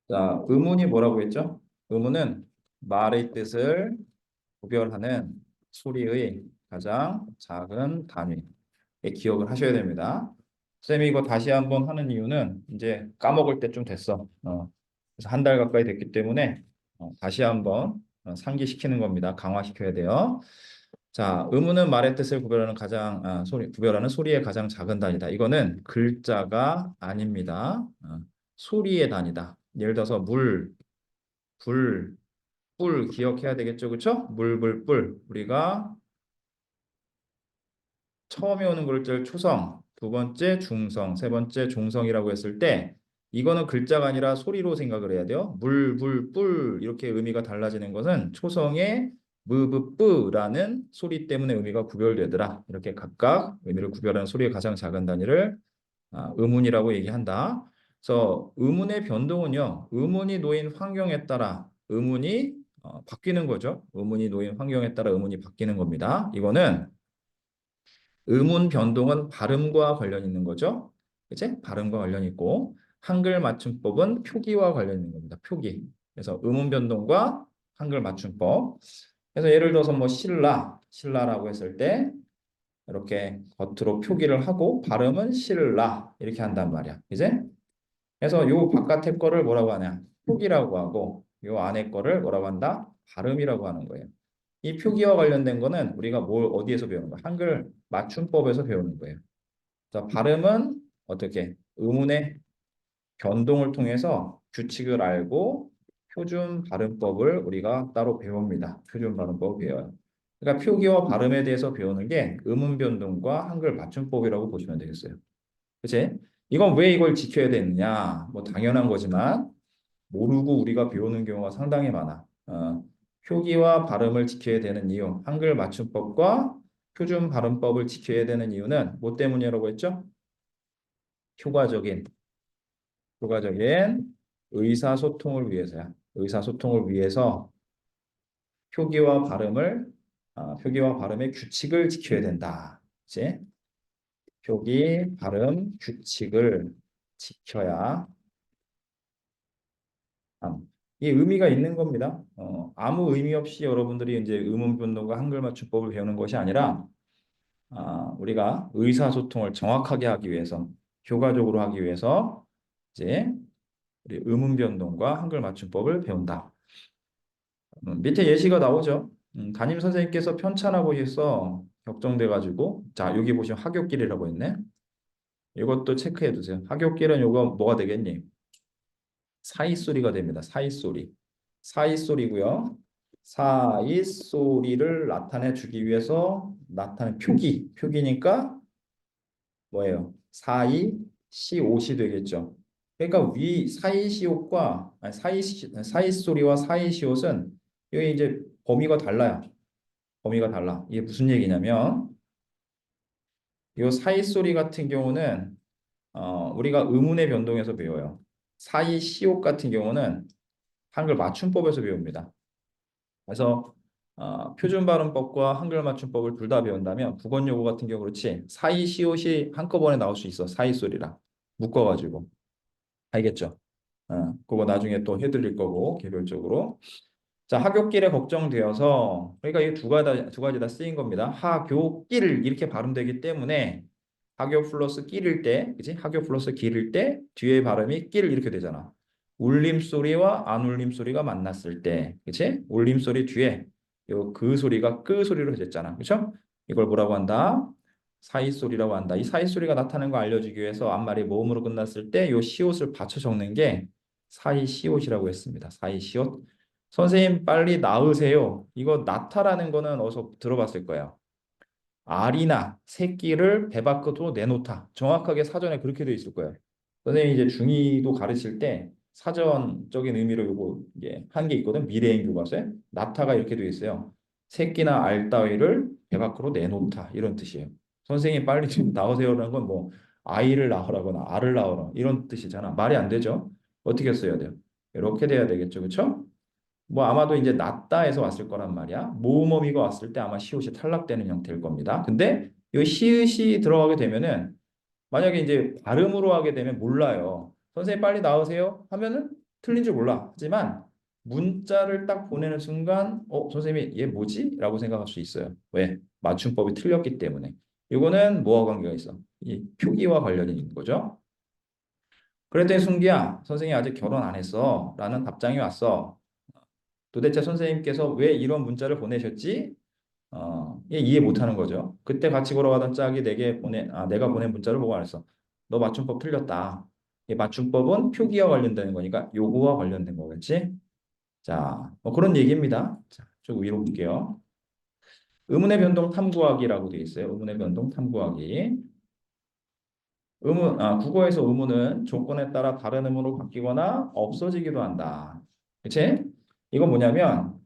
자, 의문이 뭐라고 했죠? 의문은 말의 뜻을 구별하는 소리의 가장 작은 단위. 기억을 하셔야 됩니다. 쌤이 이거 다시 한번 하는 이유는 이제 까먹을 때쯤 됐어. 그래서 한 달 가까이 됐기 때문에 다시 한번 상기시키는 겁니다. 강화시켜야 돼요. 자, 의문은 말의 뜻을 구별하는 구별하는 소리의 가장 작은 단위다. 이거는 글자가 아닙니다. 소리의 단위다. 예를 들어서 물, 불, 뿔 기억해야 되겠죠, 그렇죠? 물, 불, 뿔. 우리가 처음에 오는 글자를 초성, 두 번째 중성, 세 번째 종성이라고 했을 때 이거는 글자가 아니라 소리로 생각을 해야 돼요. 물, 불, 뿔 이렇게 의미가 달라지는 것은 초성의 무, 부, 뿌라는 소리 때문에 의미가 구별되더라. 이렇게 각각 의미를 구별하는 소리의 가장 작은 단위를 의문이라고 얘기한다. 그래서 의문의 변동은요. 의문이 놓인 환경에 따라 의문이 바뀌는 거죠. 의문이 놓인 환경에 따라 의문이 바뀌는 겁니다. 이거는 의문 변동은 발음과 관련 있는 거죠. 그치? 발음과 관련 있고 한글 맞춤법은 표기와 관련 있는 겁니다. 표기. 그래서 의문 변동과 한글 맞춤법. 그래서 예를 들어서 뭐 신라라고 했을 때 이렇게 겉으로 표기를 하고 발음은 신라 이렇게 한단 말이야. 이제 그래서 요 바깥에 거를 뭐라고 하냐? 표기라고 하고 요 안에 거를 뭐라고 한다? 발음이라고 하는 거예요. 이 표기와 관련된 거는 우리가 뭘 어디에서 배우는 거야? 한글 맞춤법에서 배우는 거예요. 자, 발음은 어떻게? 의문의 변동을 통해서 규칙을 알고 표준 발음법을 우리가 따로 배웁니다. 표준 발음법을 배워요. 그러니까 표기와 발음에 대해서 배우는 게 의문 변동과 한글 맞춤법이라고 보시면 되겠어요. 그치? 이건 왜 이걸 지켜야 되느냐? 뭐 당연한 거지만 모르고 우리가 배우는 경우가 상당히 많아. 표기와 발음을 지켜야 되는 이유, 한글 맞춤법과 표준 발음법을 지켜야 되는 이유는 뭐 때문이라고 했죠? 효과적인, 효과적인 의사소통을 위해서야. 의사소통을 위해서 표기와 발음을, 표기와 발음의 규칙을 지켜야 된다. 이제 표기, 발음, 규칙을 지켜야 이 의미가 있는 겁니다. 아무 의미 없이 여러분들이 이제 의문 변동과 한글 맞춤법을 배우는 것이 아니라 우리가 의사소통을 정확하게 하기 위해서 효과적으로 하기 위해서 이제 우리 의문 변동과 한글 맞춤법을 배운다. 밑에 예시가 나오죠. 담임 선생님께서 편찮아 보셔서 격정돼 가지고 자 여기 보시면 하굣길이라고 있네. 이것도 체크해 두세요. 하굣길은 요거 뭐가 되겠니? 사이소리가 됩니다. 사이소리. 사이소리고요. 사이소리를 나타내 주기 위해서 나타낸 표기니까 뭐예요? 사이 시옷이 되겠죠. 그러니까 위 사이 시옷과 아니, 사이 소리와 사이 시옷은 여기 이제 범위가 달라요. 범위가 달라. 이게 무슨 얘기냐면 이 사이 소리 같은 경우는 우리가 의문의 변동에서 배워요. 사이 시옷 같은 경우는 한글 맞춤법에서 배웁니다. 그래서 표준 발음법과 한글 맞춤법을 둘 다 배운다면 국어 용어 같은 경우 그렇지 사이 시옷이 한꺼번에 나올 수 있어. 사이 소리랑 묶어가지고 알겠죠? 그거 나중에 또 해드릴 거고 개별적으로. 자, 하굣길에 걱정되어서 그러니까 이 두 가지 다 쓰인 겁니다. 하굣길 이렇게 발음되기 때문에 하교 플러스 길일 때, 그지? 하교 플러스 길일 때 뒤에 발음이 길 이렇게 되잖아. 울림소리와 안 울림소리가 만났을 때, 그치? 울림소리 뒤에 요 그 소리가 끄 소리로 해졌잖아. 그쵸? 이걸 뭐라고 한다? 사이소리라고 한다. 이 사이소리가 나타나는 거 알려주기 위해서 앞말이 모음으로 끝났을 때 요 시옷을 받쳐 적는 게 사이시옷이라고 했습니다. 사이시옷. 선생님 빨리 나으세요. 이거 나타라는 거는 어디서 들어봤을 거예요. 알이나 새끼를 배 밖으로 내놓다. 정확하게 사전에 그렇게 되어 있을 거예요. 선생님이 이제 중이도 가르칠 때 사전적인 의미로 요거 이게 한 게 있거든. 미래인 교과서에 나타가 이렇게 되어 있어요. 새끼나 알 따위를 배 밖으로 내놓다 이런 뜻이에요. 선생님 빨리 좀 나오세요라는 건 뭐 아이를 낳으라거나 알을 낳으라 이런 뜻이잖아. 말이 안 되죠. 어떻게 써야 돼요? 이렇게 돼야 되겠죠, 그렇죠? 뭐 아마도 이제 낮다에서 왔을 거란 말이야. 모음어미가 왔을 때 아마 시옷이 탈락되는 형태일 겁니다. 근데 이 시읒이 들어가게 되면은 만약에 이제 발음으로 하게 되면 몰라요. 선생님 빨리 나오세요 하면은 틀린 줄 몰라. 하지만 문자를 딱 보내는 순간 선생님이 얘 뭐지? 라고 생각할 수 있어요. 왜? 맞춤법이 틀렸기 때문에. 이거는 뭐와 관계가 있어? 이 표기와 관련이 있는 거죠. 그랬더니 순기야, 선생님 아직 결혼 안 했어. 라는 답장이 왔어. 도대체 선생님께서 왜 이런 문자를 보내셨지? 얘 이해 못하는 거죠. 그때 같이 걸어가던 짝이 내가 보낸 문자를 보고 알았어. 너 맞춤법 틀렸다. 이 맞춤법은 표기와 관련되는 거니까 요거와 관련된 거겠지? 자, 뭐 그런 얘기입니다. 자, 좀 위로 볼게요. 의문의 변동 탐구하기라고 되어 있어요. 의문의 변동 탐구하기. 국어에서 의문은 조건에 따라 다른 의문으로 바뀌거나 없어지기도 한다. 그치? 이건 뭐냐면,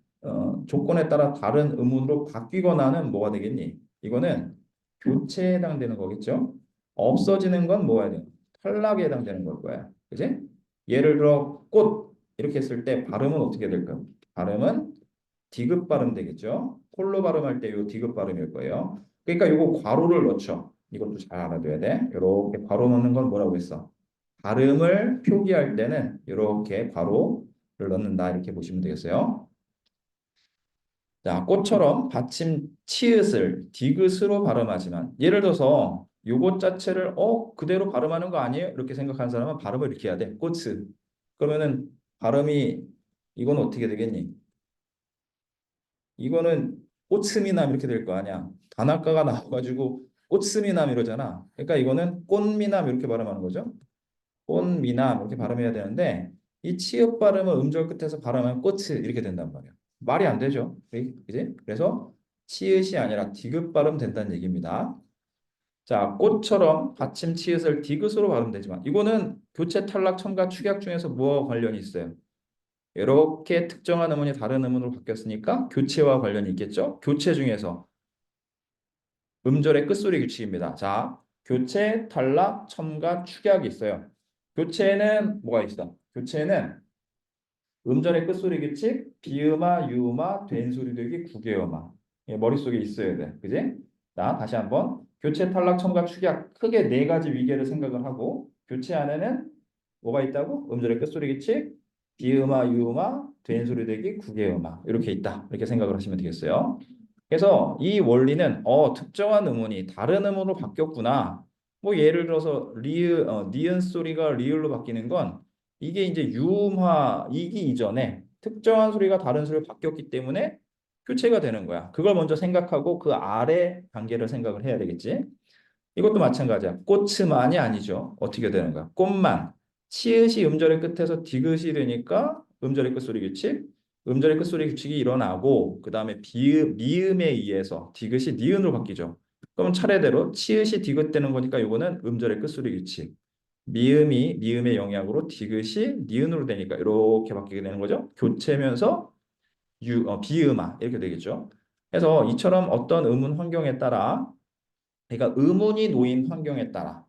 조건에 따라 다른 의문으로 바뀌거나는 뭐가 되겠니? 이거는 교체에 해당되는 거겠죠? 없어지는 건 뭐가 돼요? 탈락에 해당되는 걸 거야. 그치? 예를 들어, 꽃, 이렇게 했을 때 발음은 어떻게 될까요? 발음은 디귿 발음 되겠죠? 콜로 발음할 때 요 디귿 발음일 거예요. 그러니까 요거 괄호를 넣죠. 이것도 잘 알아둬야 돼. 이렇게 괄호 넣는 건 뭐라고 했어? 발음을 표기할 때는 이렇게 괄호를 넣는다 이렇게 보시면 되겠어요. 자, 꽃처럼 받침 치읓을 디귿으로 발음하지만 예를 들어서 요것 자체를 그대로 발음하는 거 아니에요? 이렇게 생각하는 사람은 발음을 이렇게 해야 돼. 꽃스. 그러면은 발음이 이건 어떻게 되겠니? 이거는 꽃스미남 이렇게 될 거 아니야. 단아까가 나와가지고 꽃스미남 이러잖아. 그러니까 이거는 꽃미남 이렇게 발음하는 거죠. 꽃미남 이렇게 발음해야 되는데 이 치읍 발음을 음절 끝에서 발음하면 꽃스 이렇게 된단 말이야. 말이 안 되죠. 그지? 그래서 치읓이 아니라 디귿 발음 된다는 얘기입니다. 자, 꽃처럼 받침 치읓을 디귿으로 발음되지만 이거는 교체 탈락 첨가 축약 중에서 뭐와 관련이 있어요? 이렇게 특정한 음원이 다른 음원으로 바뀌었으니까 교체와 관련이 있겠죠? 교체 중에서 음절의 끝소리 규칙입니다. 자, 교체, 탈락, 첨가, 축약이 있어요. 교체는 뭐가 있어? 교체는 음절의 끝소리 규칙, 비음아, 유음아, 된소리 되기, 구개음아. 머릿속에 있어야 돼. 그지? 자, 다시 한번. 교체, 탈락, 첨가, 축약 크게 네 가지 위계를 생각을 하고 교체 안에는 뭐가 있다고? 음절의 끝소리 규칙, 비음아, 유음아, 된소리 되기, 구개음아. 이렇게 있다. 이렇게 생각을 하시면 되겠어요. 그래서 이 원리는 특정한 음운이 다른 음으로 바뀌었구나. 뭐 예를 들어서 니은 소리가 리을로 바뀌는 건 이게 이제 유음화이기 이전에 특정한 소리가 다른 소리로 바뀌었기 때문에 교체가 되는 거야. 그걸 먼저 생각하고 그 아래 단계를 생각을 해야 되겠지. 이것도 마찬가지야. 꽃만이 아니죠. 어떻게 되는 거야? 꽃만. 치읓이 음절의 끝에서 디귿이 되니까 음절의 끝소리 규칙. 음절의 끝소리 규칙이 일어나고 그 다음에 미음에 의해서 디귿이 니은으로 바뀌죠. 그럼 차례대로 치읓이 디귿 되는 거니까 이거는 음절의 끝소리 규칙. 미음이 미음의 영향으로 디귿이 니은으로 되니까 이렇게 바뀌게 되는 거죠. 교체면서 비음아 이렇게 되겠죠. 그래서 이처럼 어떤 음운 환경에 따라 그러니까 의문이 놓인 환경에 따라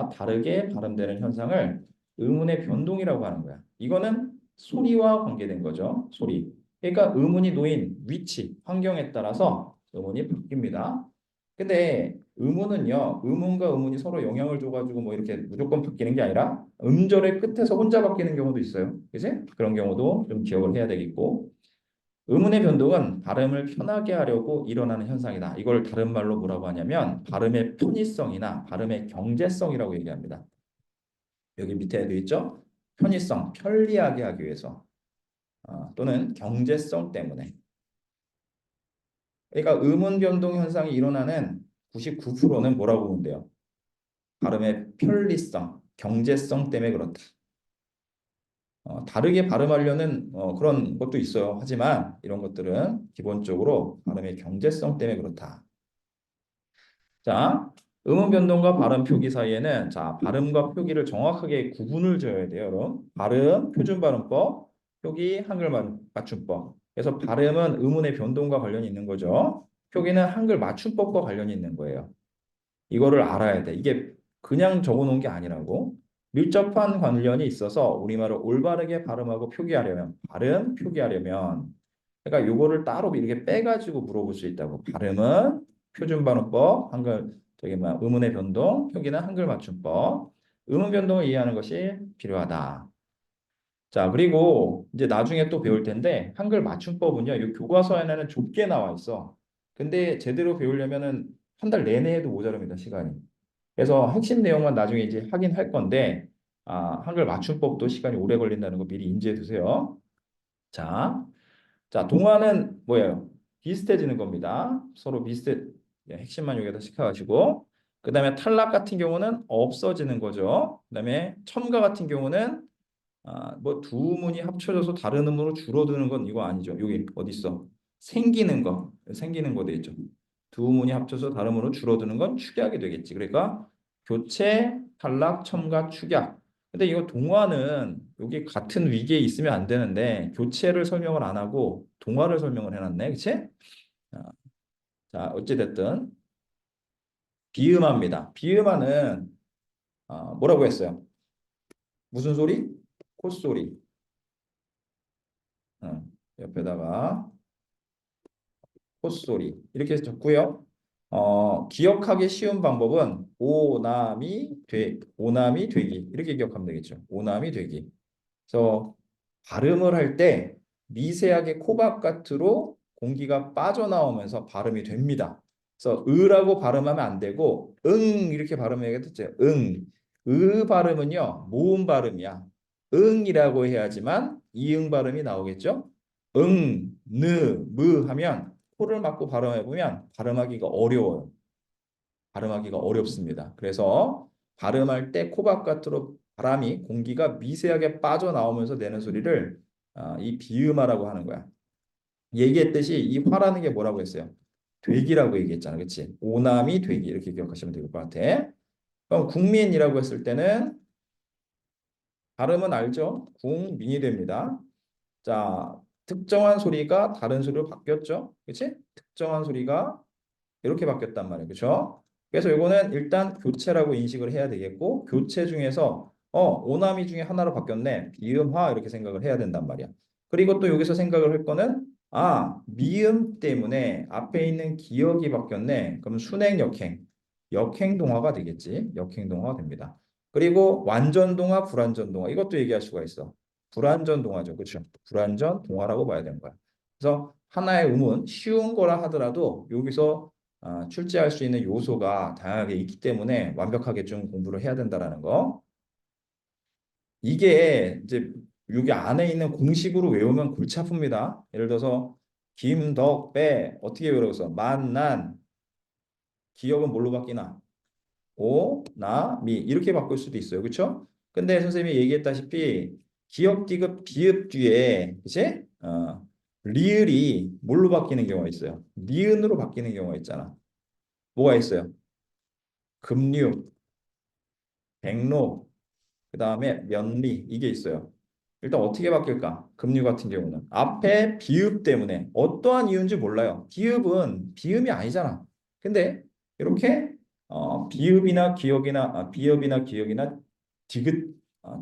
다르게 발음되는 현상을 의문의 변동이라고 하는 거야. 이거는 소리와 관계된 거죠. 소리. 그러니까 의문이 놓인 위치, 환경에 따라서 의문이 바뀝니다. 근데 의문은요, 의문과 의문이 서로 영향을 줘가지고 뭐 이렇게 무조건 바뀌는 게 아니라 음절의 끝에서 혼자 바뀌는 경우도 있어요. 그지? 그런 경우도 좀 기억을 해야 되겠고. 의문의 변동은 발음을 편하게 하려고 일어나는 현상이다. 이걸 다른 말로 뭐라고 하냐면 발음의 편의성이나 발음의 경제성이라고 얘기합니다. 여기 밑에 되어 있죠? 편의성, 편리하게 하기 위해서 또는 경제성 때문에. 그러니까 의문 변동 현상이 일어나는 99%는 뭐라고 보면 돼요? 발음의 편리성, 경제성 때문에 그렇다. 다르게 발음하려는 그런 것도 있어요. 하지만 이런 것들은 기본적으로 발음의 경제성 때문에 그렇다. 자, 음운 변동과 발음 표기 사이에는 자, 발음과 표기를 정확하게 구분을 지어야 돼요, 여러분. 발음, 표준 발음법, 표기, 한글 맞춤법. 그래서 발음은 음운의 변동과 관련이 있는 거죠. 표기는 한글 맞춤법과 관련이 있는 거예요. 이거를 알아야 돼. 이게 그냥 적어 놓은 게 아니라고. 밀접한 관련이 있어서 우리말을 올바르게 발음하고 표기하려면, 발음 표기하려면 그러니까 요거를 따로 이렇게 빼가지고 물어볼 수 있다고. 발음은 표준 발음법, 한글 저기 뭐 의문의 변동, 표기는 한글 맞춤법. 음운 변동을 이해하는 것이 필요하다. 자, 그리고 이제 나중에 또 배울 텐데 한글 맞춤법은요. 이 교과서에는 좁게 나와 있어. 근데 제대로 배우려면은 한 달 내내 해도 모자랍니다, 시간이. 그래서 핵심 내용만 나중에 이제 하긴 할 건데 한글 맞춤법도 시간이 오래 걸린다는 거 미리 인지해 두세요. 자, 자, 동화는 뭐예요? 비슷해지는 겁니다. 서로 비슷해. 예, 핵심만 여기다 시켜가지고. 그 다음에 탈락 같은 경우는 없어지는 거죠. 그 다음에 첨가 같은 경우는 뭐 두 문이 합쳐져서 다른 음으로 줄어드는 건 이거 아니죠. 여기 어디 있어? 생기는 거 돼 있죠. 두 문이 합쳐서 다른 음으로 줄어드는 건 축약이 되겠지. 그러니까 교체, 탈락, 첨가, 축약. 근데 이거 동화는 여기 같은 위기에 있으면 안 되는데 교체를 설명을 안 하고 동화를 설명을 해놨네, 그치? 자, 어찌 됐든 비음화입니다. 비음화는 뭐라고 했어요? 무슨 소리? 콧소리. 옆에다가 콧소리 이렇게 적고요. 기억하기 쉬운 방법은 오남이 되기 이렇게 기억하면 되겠죠. 오남이 되기. 그래서 발음을 할 때 미세하게 코 바깥으로 공기가 빠져나오면서 발음이 됩니다. 그래서 으라고 발음하면 안 되고 이렇게 발음해야겠죠. 으 발음은요 모음 발음이야. 응이라고 해야지만 이응 발음이 나오겠죠. 느, 하면 코를 막고 발음해 보면 발음하기가 어려워요. 발음하기가 어렵습니다. 그래서 발음할 때 코 바깥으로 바람이 공기가 미세하게 빠져나오면서 내는 소리를 이 비음화라고 하는 거야. 얘기했듯이 이 화라는 게 뭐라고 했어요? 되기라고 얘기했잖아. 그치? 오남이 되기 이렇게 기억하시면 될 것 같아. 그럼 국민이라고 했을 때는 발음은 알죠? 국민이 됩니다. 자, 특정한 소리가 다른 소리로 바뀌었죠? 그치? 특정한 소리가 이렇게 바뀌었단 말이에요. 그렇죠? 그래서 이거는 일단 교체라고 인식을 해야 되겠고 교체 중에서 오남이 중에 하나로 바뀌었네. 비음화 이렇게 생각을 해야 된단 말이야. 그리고 또 여기서 생각을 할 거는 미음 때문에 앞에 있는 기억이 바뀌었네. 그럼 순행 역행. 역행 동화가 되겠지. 역행 동화가 됩니다. 그리고 완전 동화, 불완전 동화. 이것도 얘기할 수가 있어. 불완전 동화죠. 그렇죠? 불완전 동화라고 봐야 되는 거야. 그래서 하나의 음은 쉬운 거라 하더라도 여기서 출제할 수 있는 요소가 다양하게 있기 때문에 완벽하게 좀 공부를 해야 된다라는 거. 이게 이제 여기 안에 있는 공식으로 외우면 골치 아픕니다. 예를 들어서 김덕배 어떻게 외우겠어? 만난 기억은 뭘로 바뀌나? 미 이렇게 바꿀 수도 있어요. 그렇죠? 근데 선생님이 얘기했다시피 기억 디귿 비읍 뒤에 그치? 리을이 뭘로 바뀌는 경우가 있어요. 니은으로 바뀌는 경우가 있잖아. 뭐가 있어요? 급류, 백로, 그 다음에 면리 이게 있어요. 일단 어떻게 바뀔까? 급류 같은 경우는 앞에 비읍 때문에 어떠한 이유인지 몰라요. 비읍은 비음이 아니잖아. 근데 이렇게 비읍이나 기억이나 디귿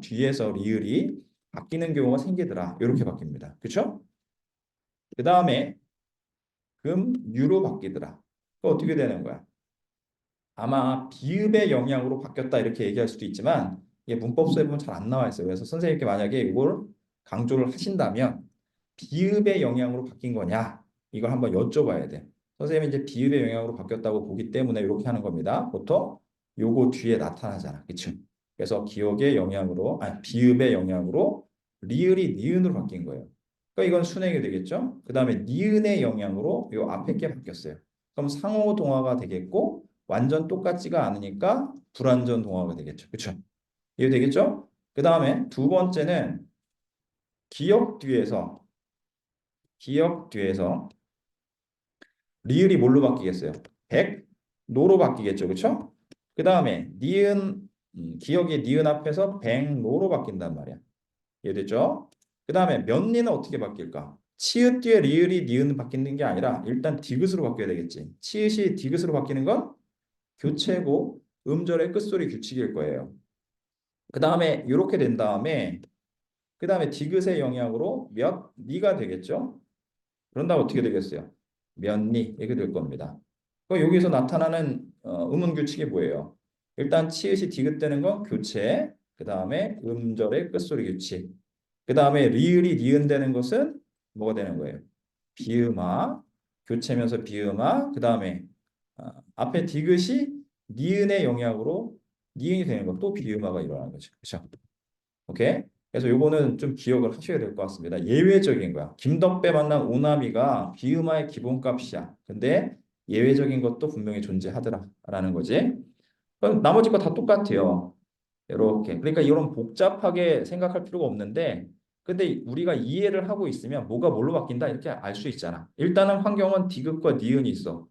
뒤에서 리을이 바뀌는 경우가 생기더라. 이렇게 바뀝니다. 그렇죠? 그 다음에 금유로 바뀌더라. 그 어떻게 되는 거야? 아마 비읍의 영향으로 바뀌었다 이렇게 얘기할 수도 있지만 이게 문법서에 보면 잘 안 나와 있어요. 그래서 선생님께 만약에 이걸 강조를 하신다면 비읍의 영향으로 바뀐 거냐 이걸 한번 여쭤봐야 돼. 선생님이 이제 비읍의 영향으로 바뀌었다고 보기 때문에 이렇게 하는 겁니다. 보통 요거 뒤에 나타나잖아. 그쵸? 그래서 기억의 영향으로 비읍의 영향으로 리을이 니은으로 바뀐 거예요. 그러니까 이건 순행이 되겠죠? 그 다음에 니은의 영향으로 요 앞에 게 바뀌었어요. 그럼 상호 동화가 되겠고 완전 똑같지가 않으니까 불완전 동화가 되겠죠. 그렇죠? 이해되겠죠? 그 다음에 두 번째는 기억 뒤에서 기억 뒤에서 리을이 뭘로 바뀌겠어요? 백, 노로 바뀌겠죠. 그렇죠? 그 다음에 니은 기억이 니은 앞에서 백노로 바뀐단 말이야. 이해됐죠? 그 다음에 면리는 어떻게 바뀔까? 치읓 뒤에 리을이 니은 바뀌는 게 아니라 일단 디귿으로 바뀌어야 되겠지. 치읓이 디귿으로 바뀌는 건 교체고 음절의 끝소리 규칙일 거예요. 그 다음에 이렇게 된 다음에 그 다음에 디귿의 영향으로 몇 니가 되겠죠? 그런다면 어떻게 되겠어요? 몇 니 이렇게 될 겁니다. 여기서 나타나는 음운 규칙이 뭐예요? 일단 치읓이 디귿되는 건 교체. 그 다음에 음절의 끝소리 규칙. 그 다음에 리을이 니은되는 것은 뭐가 되는 거예요? 비음화. 교체면서 비음화. 그 다음에 앞에 디귿이 니은의 영향으로 니은이 되는 것. 또 비음화가 일어나는 거죠. 그렇죠? 오케이? 그래서 요거는 좀 기억을 하셔야 될 것 같습니다. 예외적인 거야. 김덕배 만난 오나미가 비음화의 기본값이야. 근데 예외적인 것도 분명히 존재하더라라는 거지. 그럼 나머지 거 다 똑같아요. 이렇게. 그러니까 이런 복잡하게 생각할 필요가 없는데, 근데 우리가 이해를 하고 있으면 뭐가 뭘로 바뀐다 이렇게 알 수 있잖아. 일단은 환경은 디귿과 니은이 있어.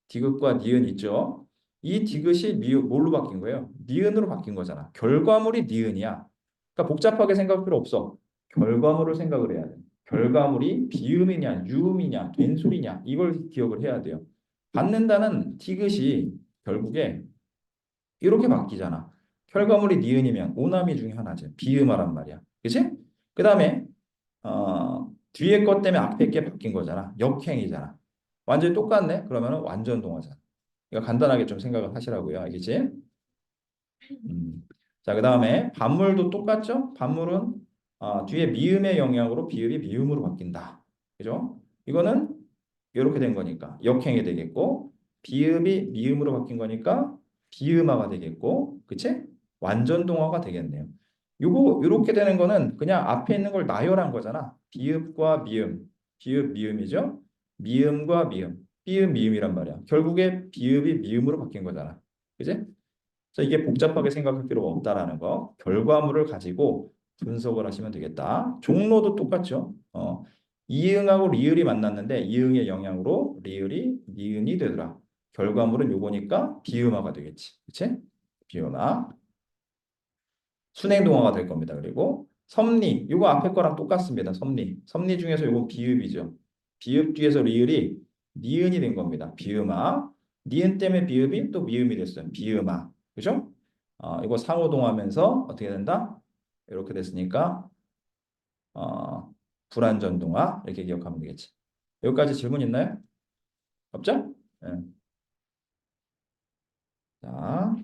디귿과 니은 있죠. 이 디귿이 뭘로 바뀐 거예요? 니은으로 바뀐 거잖아. 결과물이 니은이야. 그러니까 복잡하게 생각할 필요 없어. 결과물을 생각을 해야 돼. 결과물이 비음이냐, 유음이냐, 된소리냐 이걸 기억을 해야 돼요. 받는다는 디귿이 결국에 이렇게 바뀌잖아. 결과물이 니은이면 오남이 중에 하나지. 비음화란 말이야. 그치? 그 다음에 뒤에 것 때문에 앞에 게 바뀐 거잖아. 역행이잖아. 완전히 똑같네? 그러면 완전 동화잖아. 이거 간단하게 좀 생각을 하시라고요. 알겠지? 자, 그 다음에 반물도 똑같죠? 반물은 뒤에 미음의 영향으로 비읍이 미음으로 바뀐다. 그죠? 이거는 이렇게 된 거니까 역행이 되겠고 비읍이 미음으로 바뀐 거니까 비음화가 되겠고 그치? 완전 동화가 되겠네요. 요거 이렇게 되는 거는 그냥 앞에 있는 걸 나열한 거잖아. 비읍과 미음, 비읍 미음이죠. 미음과 미음, 비읍 미음이란 말이야. 결국에 비읍이 미음으로 바뀐 거잖아. 그치? 그래서 이게 복잡하게 생각할 필요가 없다라는 거. 결과물을 가지고 분석을 하시면 되겠다. 종로도 똑같죠. 이응하고 리을이 만났는데 이응의 영향으로 리을이 니은이 되더라. 결과물은 요거니까 비음화가 되겠지. 그치? 비음화. 순행동화가 될 겁니다. 그리고 섭리. 요거 앞에 거랑 똑같습니다. 섭리. 섭리 중에서 요건 비읍이죠. 비읍 뒤에서 리을이 니은이 된 겁니다. 비음화. 니은 때문에 비읍이 또 미음이 됐어요. 비음화. 그죠? 이거 상호동하면서 어떻게 된다? 이렇게 됐으니까 불안전동화 이렇게 기억하면 되겠지. 여기까지 질문 있나요? 없죠? 네. 자,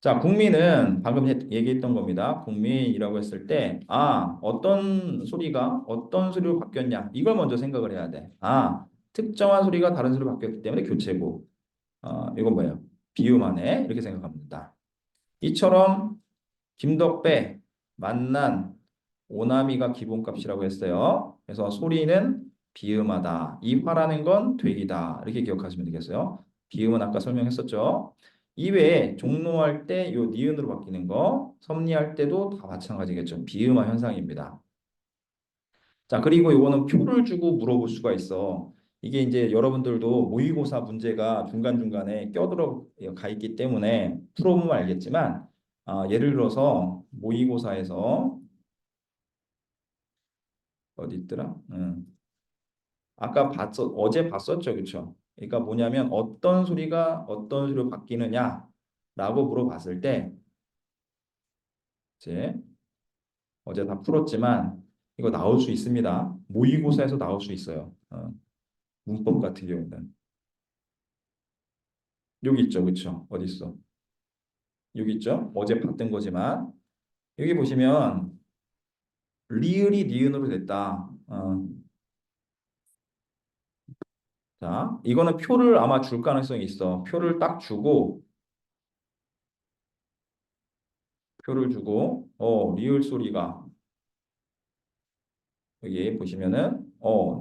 자, 국민은 방금 얘기했던 겁니다. 국민이라고 했을 때, 어떤 소리가 어떤 소리로 바뀌었냐? 이걸 먼저 생각을 해야 돼. 특정한 소리가 다른 소리로 바뀌었기 때문에 교체고, 이건 뭐예요? 비음하네. 이렇게 생각하면 된다. 이처럼 김덕배 만난 오나미가 기본값이라고 했어요. 그래서 소리는 비음하다. 이 화라는 건 되기다. 이렇게 기억하시면 되겠어요. 비음은 아까 설명했었죠. 이외에 종로할 때 요 니은으로 바뀌는 거, 섭리할 때도 다 마찬가지겠죠. 비음화 현상입니다. 자, 그리고 요거는 표를 주고 물어볼 수가 있어. 이게 이제 여러분들도 모의고사 문제가 중간중간에 껴들어 가 있기 때문에 풀어보면 알겠지만, 예를 들어서 모의고사에서 어디 있더라? 아까 어제 봤었죠, 그쵸? 그러니까 뭐냐면 어떤 소리가 어떤 소리로 바뀌느냐라고 물어봤을 때, 이제 어제 다 풀었지만 이거 나올 수 있습니다. 모의고사에서 나올 수 있어요. 문법 같은 경우는 여기 있죠, 그쵸? 어디 있어? 여기 있죠? 어제 봤던 거지만 여기 보시면 리을이 니은으로 됐다. 자, 이거는 표를 아마 줄 가능성이 있어. 표를 주고, 리을 소리가 여기 보시면은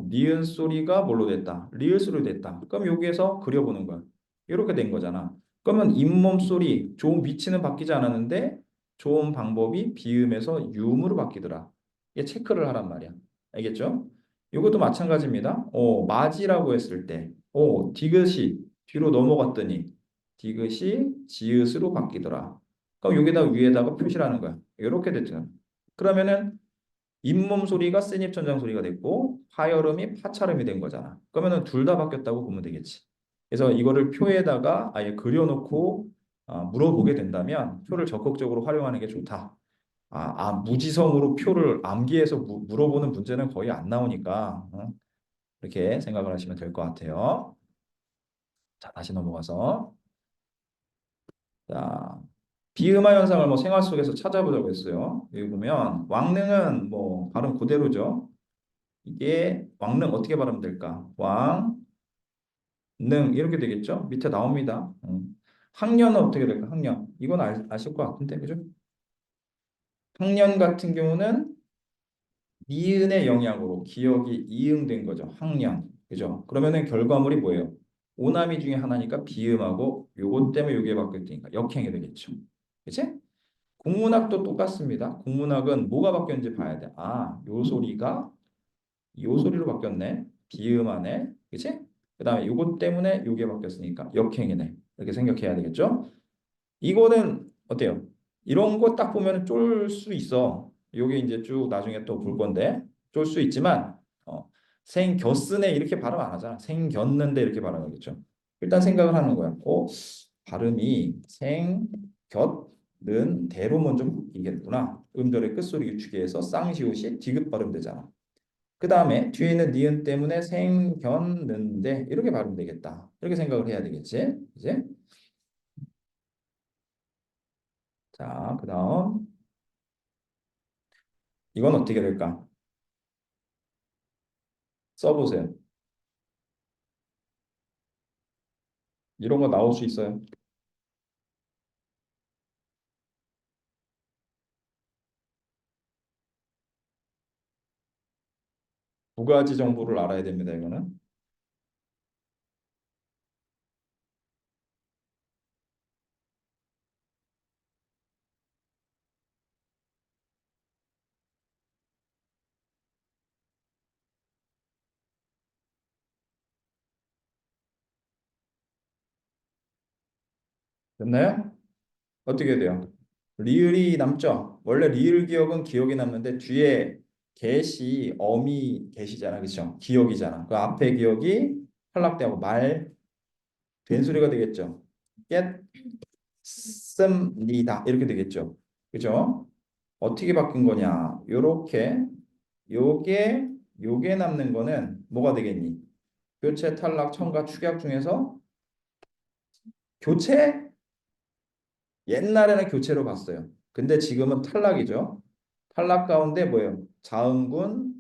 니은 소리가 뭘로 됐다. 리을 소리로 됐다. 그럼 여기에서 그려보는 거야. 이렇게 된 거잖아. 그러면 잇몸 소리 좋은 위치는 바뀌지 않았는데 좋은 방법이 비음에서 유음으로 바뀌더라. 이게 체크를 하란 말이야. 알겠죠? 이것도 마찬가지입니다. 맞이라고 했을 때, 디귿이 뒤로 넘어갔더니 디귿이 지읒으로 바뀌더라. 그럼 여기다 위에다가 표시를 하는 거야. 이렇게 됐잖아. 그러면은 잇몸 소리가 센입 천장 소리가 됐고 파열음이 파찰음이 된 거잖아. 그러면은 둘 다 바뀌었다고 보면 되겠지. 그래서 이거를 표에다가 아예 그려놓고 물어보게 된다면 표를 적극적으로 활용하는 게 좋다. 무지성으로 표를 암기해서 물어보는 문제는 거의 안 나오니까 이렇게 생각을 하시면 될 것 같아요. 자, 다시 넘어가서 자, 비음화 현상을 뭐 생활 속에서 찾아보자고 했어요. 여기 보면 왕능은 뭐 발음 그대로죠. 이게 왕능 어떻게 발음되면 될까? 왕능 이렇게 되겠죠? 밑에 나옵니다. 학년은 어떻게 될까? 학년. 이건 아실 것 같은데, 그죠? 학년 같은 경우는 니은의 영향으로 기억이 이응된 거죠. 학년. 그죠? 그러면은 결과물이 뭐예요? 오남이 중에 하나니까 비음하고 요것 때문에 요게 바뀌었으니까 역행이 되겠죠. 그치? 국문학도 똑같습니다. 국문학은 뭐가 바뀌었는지 봐야 돼. 아, 요 소리가 요 소리로 바뀌었네. 비음하네. 그치? 그 다음에 요것 때문에 요게 바뀌었으니까 역행이네. 이렇게 생각해야 되겠죠? 이거는 어때요? 이런 거 딱 보면 쫄 수 있어. 요게 이제 쭉 나중에 또 볼 건데 쫄 수 있지만 생겼으네 이렇게 발음 안 하잖아. 생겼는데 이렇게 발음하겠죠. 일단 생각을 하는 거야. 발음이 생겼는 대로 먼저 바뀌겠구나. 음절의 끝소리 주기해서 쌍시옷이 디귿 발음되잖아. 그 다음에 뒤에 있는 니은 때문에 생겼는데 이렇게 발음되겠다. 이렇게 생각을 해야 되겠지. 이제 자, 그 다음 이건 어떻게 될까? 써보세요. 이런 거 나올 수 있어요. 두 가지 정보를 알아야 됩니다. 이거는. 됐나요? 어떻게 돼요? 리을이 남죠? 원래 리을 기억은 기억이 남는데 뒤에 get이 어미 get이잖아. 그렇죠? 기억이잖아. 그 앞에 기억이 탈락되고 말 된소리가 되겠죠. 겠습니다. 이렇게 되겠죠. 그죠? 어떻게 바뀐 거냐? 요렇게 요게 남는 거는 뭐가 되겠니? 교체, 탈락, 첨가, 축약 중에서 교체? 옛날에는 교체로 봤어요. 근데 지금은 탈락이죠. 탈락 가운데 뭐예요? 자음군,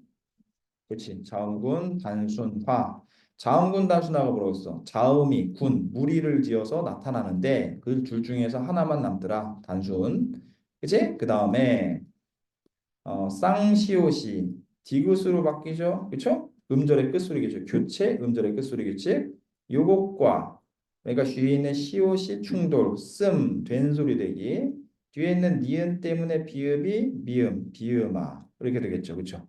그렇지. 자음군, 단순화. 자음군, 단순화가 뭐라고 했어? 자음이 군, 무리를 지어서 나타나는데 그 둘 중에서 하나만 남더라. 단순. 그치? 그 다음에 쌍시옷이 디귿으로 바뀌죠. 그쵸? 음절의 끝소리겠죠. 교체, 음절의 끝소리겠지? 요것과 그러니까 뒤에 있는 시옷이 충돌, 된 소리 되기. 뒤에 있는 니은 때문에 비읍이 미음, 비음아. 이렇게 되겠죠. 그쵸?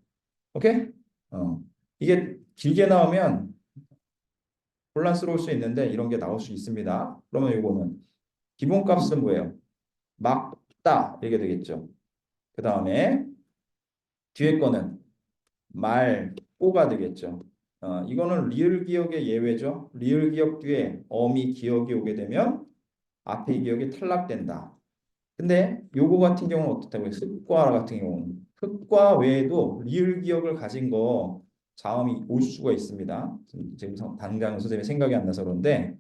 오케이? 어. 이게 길게 나오면 혼란스러울 수 있는데 이런 게 나올 수 있습니다. 그러면 이거는 기본값은 뭐예요? 막다 이렇게 되겠죠. 그 다음에 뒤에 거는 말꼬가 되겠죠. 이거는 리을 기억의 예외죠. 리을 기억 뒤에 어미 기억이 오게 되면 앞에 기억이 탈락된다. 근데 요거 같은 경우는 어떻다고 해요? 흑과 같은 경우는 흑과 외에도 리을 기억을 가진 거 자음이 올 수가 있습니다. 지금 당장 선생님이 생각이 안 나서 그런데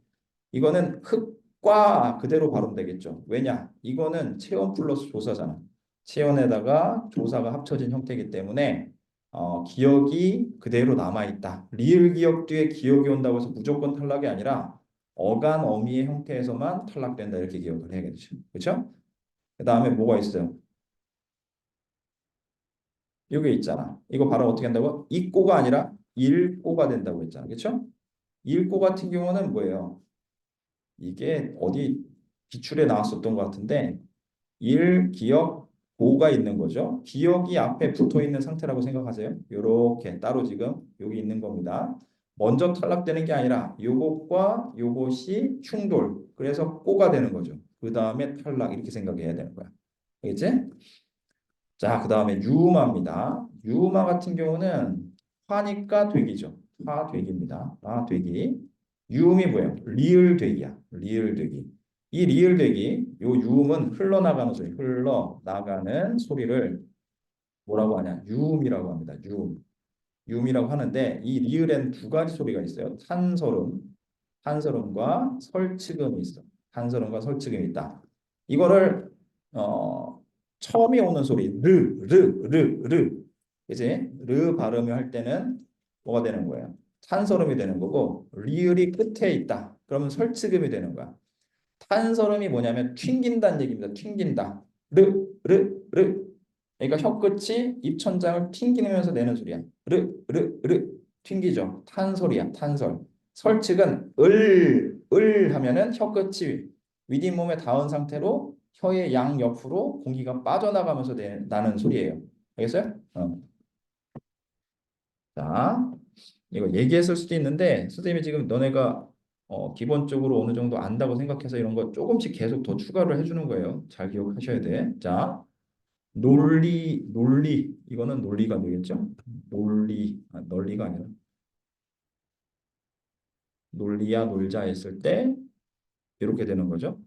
이거는 흑과 그대로 발음되겠죠. 왜냐? 이거는 체온 플러스 조사잖아. 체온에다가 조사가 합쳐진 형태이기 때문에 기억이 그대로 남아있다. 리을 기억 뒤에 기억이 온다고 해서 무조건 탈락이 아니라 어간 어미의 형태에서만 탈락된다 이렇게 기억을 해야겠죠. 그렇죠? 그 다음에 뭐가 있어요? 이게 있잖아. 이거 발음 어떻게 한다고? 읽고가 아니라 읽고가 된다고 했잖아. 그렇죠? 읽고 같은 경우는 뭐예요? 이게 어디 기출에 나왔었던 것 같은데 기억, 고가 있는 거죠. 기억이 앞에 붙어 있는 상태라고 생각하세요. 요렇게 따로 지금 여기 있는 겁니다. 먼저 탈락되는 게 아니라 요것과 요것이 충돌. 그래서 꼬가 되는 거죠. 그 다음에 탈락 이렇게 생각해야 되는 거야. 알겠지? 자, 그 다음에 유음화입니다. 유음화 같은 경우는 화니까 되기죠. 화되기입니다. 화되기. 유음이 뭐예요? 리을 되기야. 리을 되기. 이 리을 되기, 요 유음은 흘러나가는 소리, 흘러나가는 소리를 뭐라고 하냐? 유음이라고 합니다. 유음. 유음이라고 하는데 이 리을엔 두 가지 소리가 있어요. 탄서름, 탄서름과 설치금이 있어. 탄서름과 설치금이 있다. 이거를 어, 처음에 오는 소리 르 그지? 르 발음을 할 때는 뭐가 되는 거예요? 탄서음이 되는 거고 리을이 끝에 있다. 그러면 설치음이 되는 거야. 탄서음이 뭐냐면 튕긴다는 얘기입니다. 튕긴다. 르. 그러니까 혀끝이 입천장을 튕기면서 내는 소리야. 르. 튕기죠. 탄소리야. 탄설. 설측은 을 하면은 혀끝이 윗잇몸에 닿은 상태로 혀의 양 옆으로 공기가 빠져나가면서 나는 소리예요. 알겠어요? 자, 이거 얘기했을 수도 있는데 선생님이 지금 너네가 기본적으로 어느 정도 안다고 생각해서 이런 거 조금씩 계속 더 추가를 해주는 거예요. 잘 기억하셔야 돼. 자, 논리 이거는 논리가 되겠죠? 논리가 아니라 논리야 놀자 했을 때 이렇게 되는 거죠.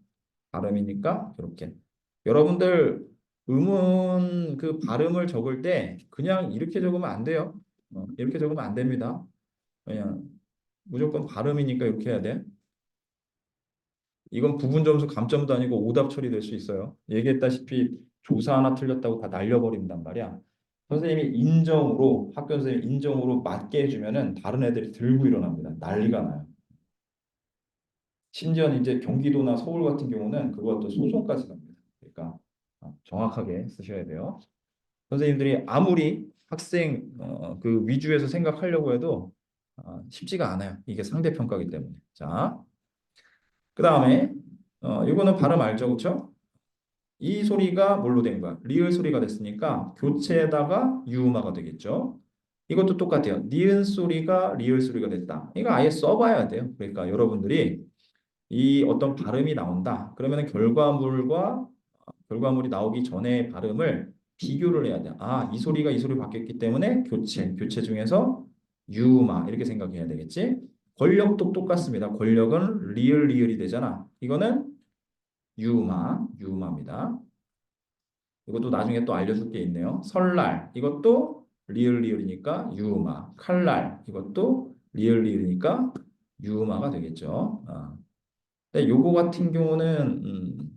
발음이니까 이렇게. 여러분들 음은 그 발음을 적을 때 그냥 이렇게 적으면 안 돼요. 이렇게 적으면 안 됩니다. 그냥 무조건 발음이니까 이렇게 해야 돼. 이건 부분 점수 감점도 아니고 오답 처리될 수 있어요. 얘기했다시피 조사 하나 틀렸다고 다 날려버린단 말이야. 선생님이 인정으로 학교 선생님 인정으로 맞게 해주면은 다른 애들이 들고 일어납니다. 난리가 나요. 심지어 이제 경기도나 서울 같은 경우는 그것도 소송까지 갑니다. 그러니까 정확하게 쓰셔야 돼요. 선생님들이 아무리 학생 그 위주에서 생각하려고 해도 쉽지가 않아요. 이게 상대평가이기 때문에. 자, 그 다음에 이거는 발음 알죠, 그렇죠? 이 소리가 뭘로 된 거야? 리을 소리가 됐으니까 교체에다가 유음화가 되겠죠. 이것도 똑같아요. 니은 소리가 리을 소리가 됐다. 이거 아예 써봐야 돼요. 그러니까 여러분들이 이 어떤 발음이 나온다. 그러면 결과물이 나오기 전에 발음을 비교를 해야 돼. 아, 이 소리가 이 소리 바뀌었기 때문에 교체 중에서 유마 이렇게 생각해야 되겠지. 권력도 똑같습니다. 권력은 리을이 되잖아. 이거는 유마입니다. 이것도 나중에 또 알려줄 게 있네요. 설날 이것도 리을이니까 유마. 칼날 이것도 리을이니까 유마가 되겠죠. 근데 요거 같은 경우는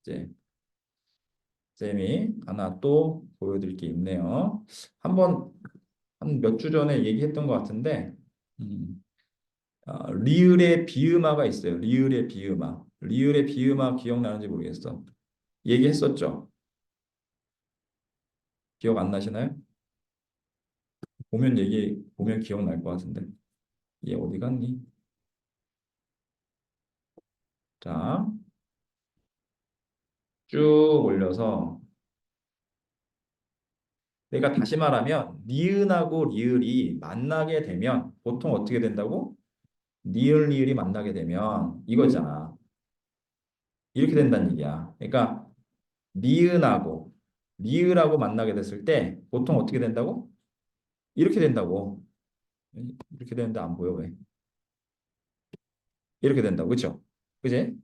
이제 쌤이 하나 또 보여드릴 게 있네요. 한번 한 몇 주 전에 얘기했던 것 같은데 음, 리을의 비음화가 있어요. 리을의 비음화. 리을의 비음화 기억나는지 모르겠어. 얘기했었죠. 기억 안 나시나요? 보면 기억날 것 같은데. 얘 어디 갔니? 자, 쭉 올려서 내가 다시 말하면 니은하고 리을이 만나게 되면 보통 어떻게 된다고? 니을 리을이 만나게 되면 이거잖아. 이렇게 된다는 얘기야. 그러니까 니은하고 리을하고 만나게 됐을 때 보통 어떻게 된다고? 이렇게 된다고. 이렇게 되는데 안 보여 왜? 이렇게 된다고. 그렇죠? 그지?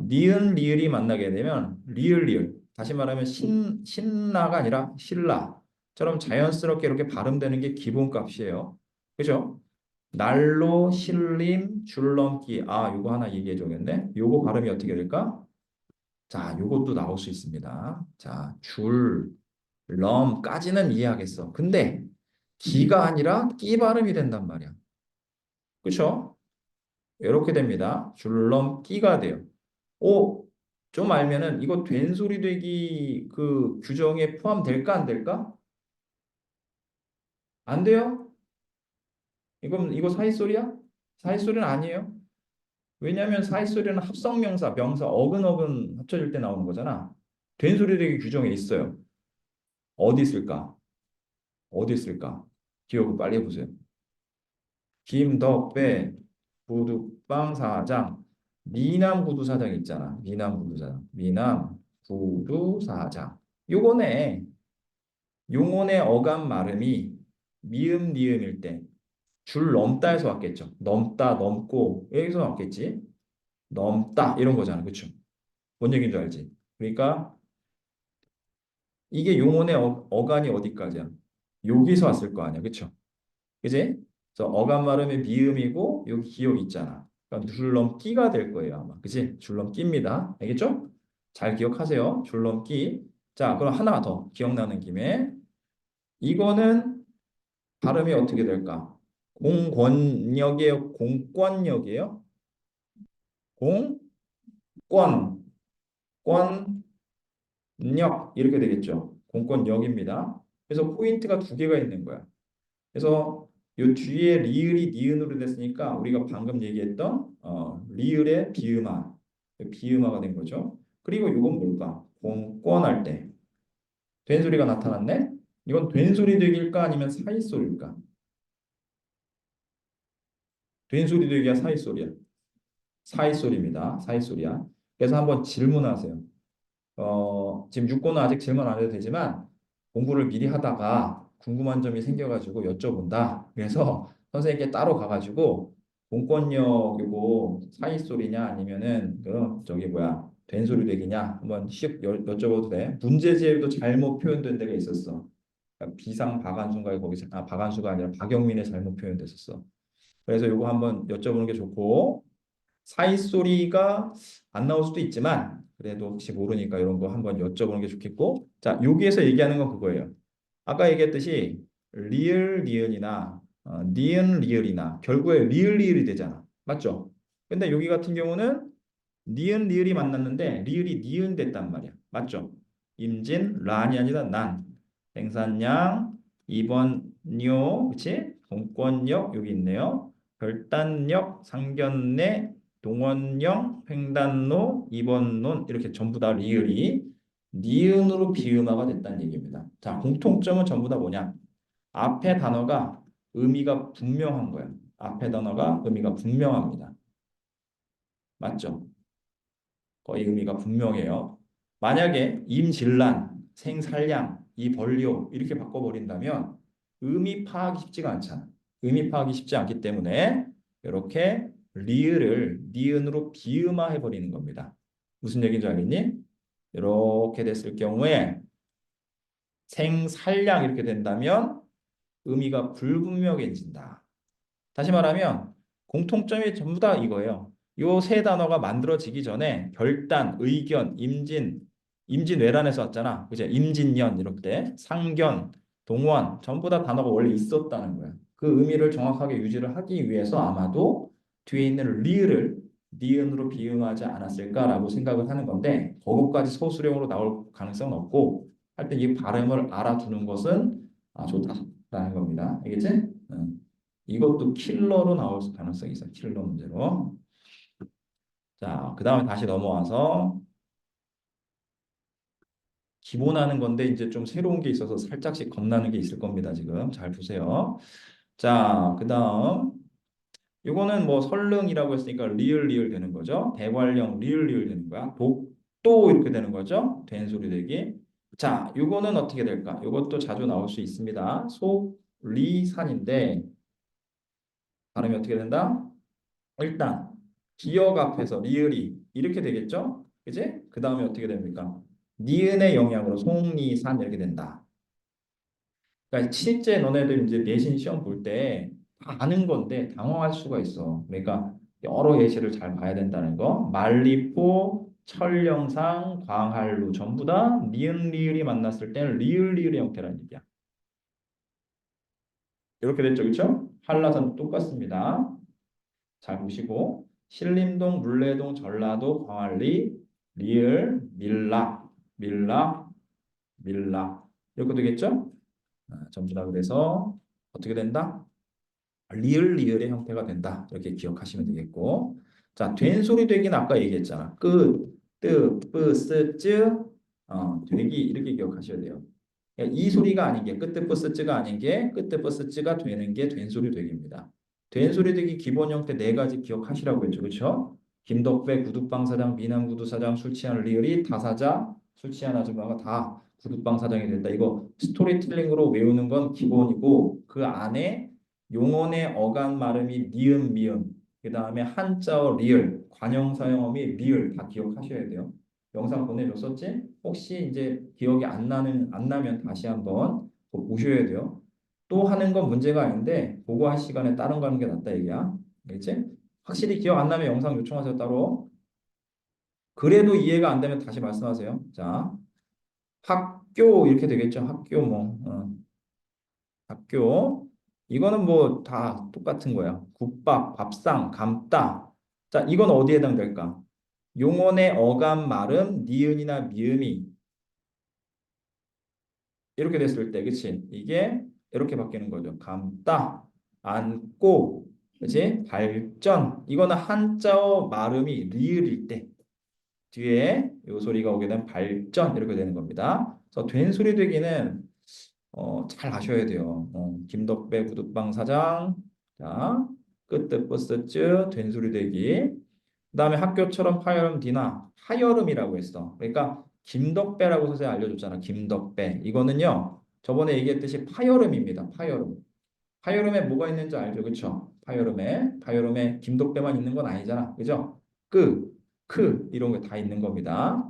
니은 리을이 만나게 되면 리을 다시 말하면 신라가 아니라 신라처럼 자연스럽게 이렇게 발음되는 게 기본값이에요. 그죠? 날로 신림 줄넘기 요거 하나 얘기해 줘야겠네. 요거 발음이 어떻게 될까? 자, 요것도 나올 수 있습니다. 자, 럼까지는 이해하겠어. 근데 기가 아니라 끼 발음이 된단 말이야. 그쵸? 이렇게 됩니다. 줄넘 끼가 돼요. 오, 좀 알면은 이거 된소리 되기 그 규정에 포함될까 안 될까? 안 돼요? 이거 사이소리야? 사이소리는 아니에요. 왜냐하면 사이소리는 합성명사, 명사 어근어근 합쳐질 때 나오는 거잖아. 된소리 되기 규정에 있어요. 어디 있을까? 어디 있을까? 기억을 빨리 해보세요. 김덕배 구두방 사장 미남 구두 사장 있잖아. 미남 구두 사장. 미남 구두 사장. 요거네. 용언의 어감 발음이 미음 니음일 때 줄 넘다에서 왔겠죠. 넘다 넘고 여기서 왔겠지. 넘다 이런 거잖아. 그렇죠? 뭔 얘기인 줄 알지? 그러니까 이게 용언의 어간이 어디까지야? 여기서 왔을 거 아니야. 그렇죠? 그지? 그래서 어감 발음의 미음이고 여기 기억 있잖아. 그러니까 줄넘기가 될 거예요, 아마. 그치? 줄넘기입니다. 알겠죠? 잘 기억하세요. 줄넘기. 자, 그럼 하나 더 기억나는 김에 이거는 발음이 어떻게 될까? 공권력이에요? 공권력이에요? 공권, 권력 이렇게 되겠죠. 공권력입니다. 그래서 포인트가 두 개가 있는 거야. 그래서 요 뒤에 리을이 니은으로 됐으니까 우리가 방금 얘기했던 리을의 비음화, 비음화가 된 거죠. 그리고 이건 뭘까? 공권할 때 된 소리가 나타났네. 이건 된 소리 되기일까 아니면 사이 소리일까? 된 소리 되기야 사이 소리야. 사이 소리입니다. 사이 소리야. 그래서 한번 질문하세요. 지금 6고는 아직 질문 안 해도 되지만 공부를 미리 하다가 궁금한 점이 생겨가지고 여쭤본다. 그래서 선생님께 따로 가가지고 공권력 이거 사이 소리냐 아니면은 그 저기 뭐야 된 소리 되기냐 한번 여쭤봐도 돼. 문제지에도 잘못 표현된 데가 있었어. 그러니까 비상 박한수가 거기 박한수가 아니라 박영민의 잘못 표현됐었어. 그래서 이거 한번 여쭤보는 게 좋고 사이 소리가 안 나올 수도 있지만 그래도 혹시 모르니까 이런 거 한번 여쭤보는 게 좋겠고 자 여기에서 얘기하는 건 그거예요. 아까 얘기했듯이 리을 리을이나 니은 리을이나 결국에 리을 리을이 되잖아. 맞죠? 근데 여기 같은 경우는 니은 리을이 만났는데 리을이 니은 됐단 말이야. 맞죠? 임진 란이 아니라 난 생산량 2번요 그치? 공권력 여기 있네요. 결단력 상견례 동원령 횡단로 2번론 이렇게 전부 다 리을이 니은으로 비음화가 됐다는 얘기입니다. 자 공통점은 전부 다 뭐냐? 앞에 단어가 의미가 분명한 거야. 앞에 단어가 의미가 분명합니다. 맞죠? 거의 의미가 분명해요. 만약에 임진란, 생살량, 이벌료 이렇게 바꿔버린다면 의미 파악이 쉽지가 않잖아. 의미 파악이 쉽지 않기 때문에 이렇게 리을을 니은으로 비음화해 버리는 겁니다. 무슨 얘기인지 알겠니? 이렇게 됐을 경우에 생살량 이렇게 된다면 의미가 불분명해진다. 다시 말하면 공통점이 전부 다 이거예요. 요 세 단어가 만들어지기 전에 결단, 의견, 임진 외란에서 왔잖아. 그죠? 임진년 이럴 때 상견, 동원 전부 다 단어가 원래 있었다는 거야. 그 의미를 정확하게 유지를 하기 위해서 아마도 뒤에 있는 리을을 니은으로 비음하지 않았을까라고 생각을 하는 건데 그것까지 소수령으로 나올 가능성은 없고 하여튼 이 발음을 알아두는 것은 좋다라는 겁니다. 알겠지? 응. 이것도 킬러로 나올 가능성이 있어요. 킬러 문제로. 자, 그 다음에 다시 넘어와서 기본하는 건데 이제 좀 새로운 게 있어서 살짝씩 겁나는 게 있을 겁니다. 지금 잘 보세요. 자, 그 다음 이거는 뭐 설릉이라고 했으니까 리을 리을 되는 거죠. 대관령 리을 리을 되는 거야. 독도 이렇게 되는 거죠. 된 소리 되기. 자, 이거는 어떻게 될까? 이것도 자주 나올 수 있습니다. 속리산인데 발음이 어떻게 된다? 일단 기역 앞에서 리을이 이렇게 되겠죠? 그지? 그 다음에 어떻게 됩니까? 니은의 영향으로 송리산 이렇게 된다. 그러니까 실제 너네들 이제 내신 시험 볼 때 다 아는 건데 당황할 수가 있어. 그러니까 여러 예시를 잘 봐야 된다는 거. 말리포, 철령상, 광활루 전부 다 니은 리을이 만났을 때는 리을 리을의 형태라는 얘기야. 이렇게 됐죠, 그렇죠? 한라산 똑같습니다. 잘 보시고 신림동, 물레동, 전라도, 광안리, 리을, 밀락 이렇게 되겠죠? 전부 다 그래서 어떻게 된다? 리을 리을의 형태가 된다. 이렇게 기억하시면 되겠고 자, 된 소리 되기는 아까 얘기했잖아. 뜨, 뿌, 쓰, 쯔, 되기 이렇게 기억하셔야 돼요. 그러니까 이 소리가 아닌 게 끝에 버스츠가 아닌 게 끝에 버스츠가 되는 게 된 소리 되기입니다. 된 소리 되기 기본 형태 네 가지 기억하시라고 했죠. 그렇죠? 김덕배 구두방 사장, 미남 구두 사장, 술 취한 리을이 다사자, 술 취한 아줌마가 다 구두방 사장이 된다. 이거 스토리텔링으로 외우는 건 기본이고 그 안에 용언의 어간 발음이 니은, 미음, 그 다음에 한자어 리을, 관형사형어미 리을 다 기억하셔야 돼요. 영상 보내줬었지? 혹시 이제 기억이 안 나면 다시 한번 그거 보셔야 돼요. 또 하는 건 문제가 아닌데 보고 할 시간에 다른 거 하는 게 낫다 얘기야. 알겠지? 확실히 기억 안 나면 영상 요청하세요 따로. 그래도 이해가 안 되면 다시 말씀하세요. 자, 학교 이렇게 되겠죠. 학교 뭐 학교 이거는 뭐 다 똑같은 거야. 국밥, 밥상, 감따. 자, 이건 어디에 해당될까? 용언의 어감, 말음, 니은이나 미음이 이렇게 됐을 때, 그치? 이게 이렇게 바뀌는 거죠. 감따, 안고, 그치? 발전. 이거는 한자어 말음이 리을일 때 뒤에 요 소리가 오게 되면 발전 이렇게 되는 겁니다. 그래서 된 소리 되기는 잘 아셔야 돼요. 김덕배 구두방 사장, 자, 끄뜨 뿌스쯔 된소리 되기. 그다음에 학교처럼 파여름 디나 파여름이라고 했어. 그러니까 김덕배라고 선생님 알려줬잖아. 김덕배. 이거는요. 저번에 얘기했듯이 파여름입니다. 파여름. 파여름에 뭐가 있는지 알죠? 그렇죠? 파여름에 김덕배만 있는 건 아니잖아. 그죠? 끄, 크 이런 게 다 있는 겁니다.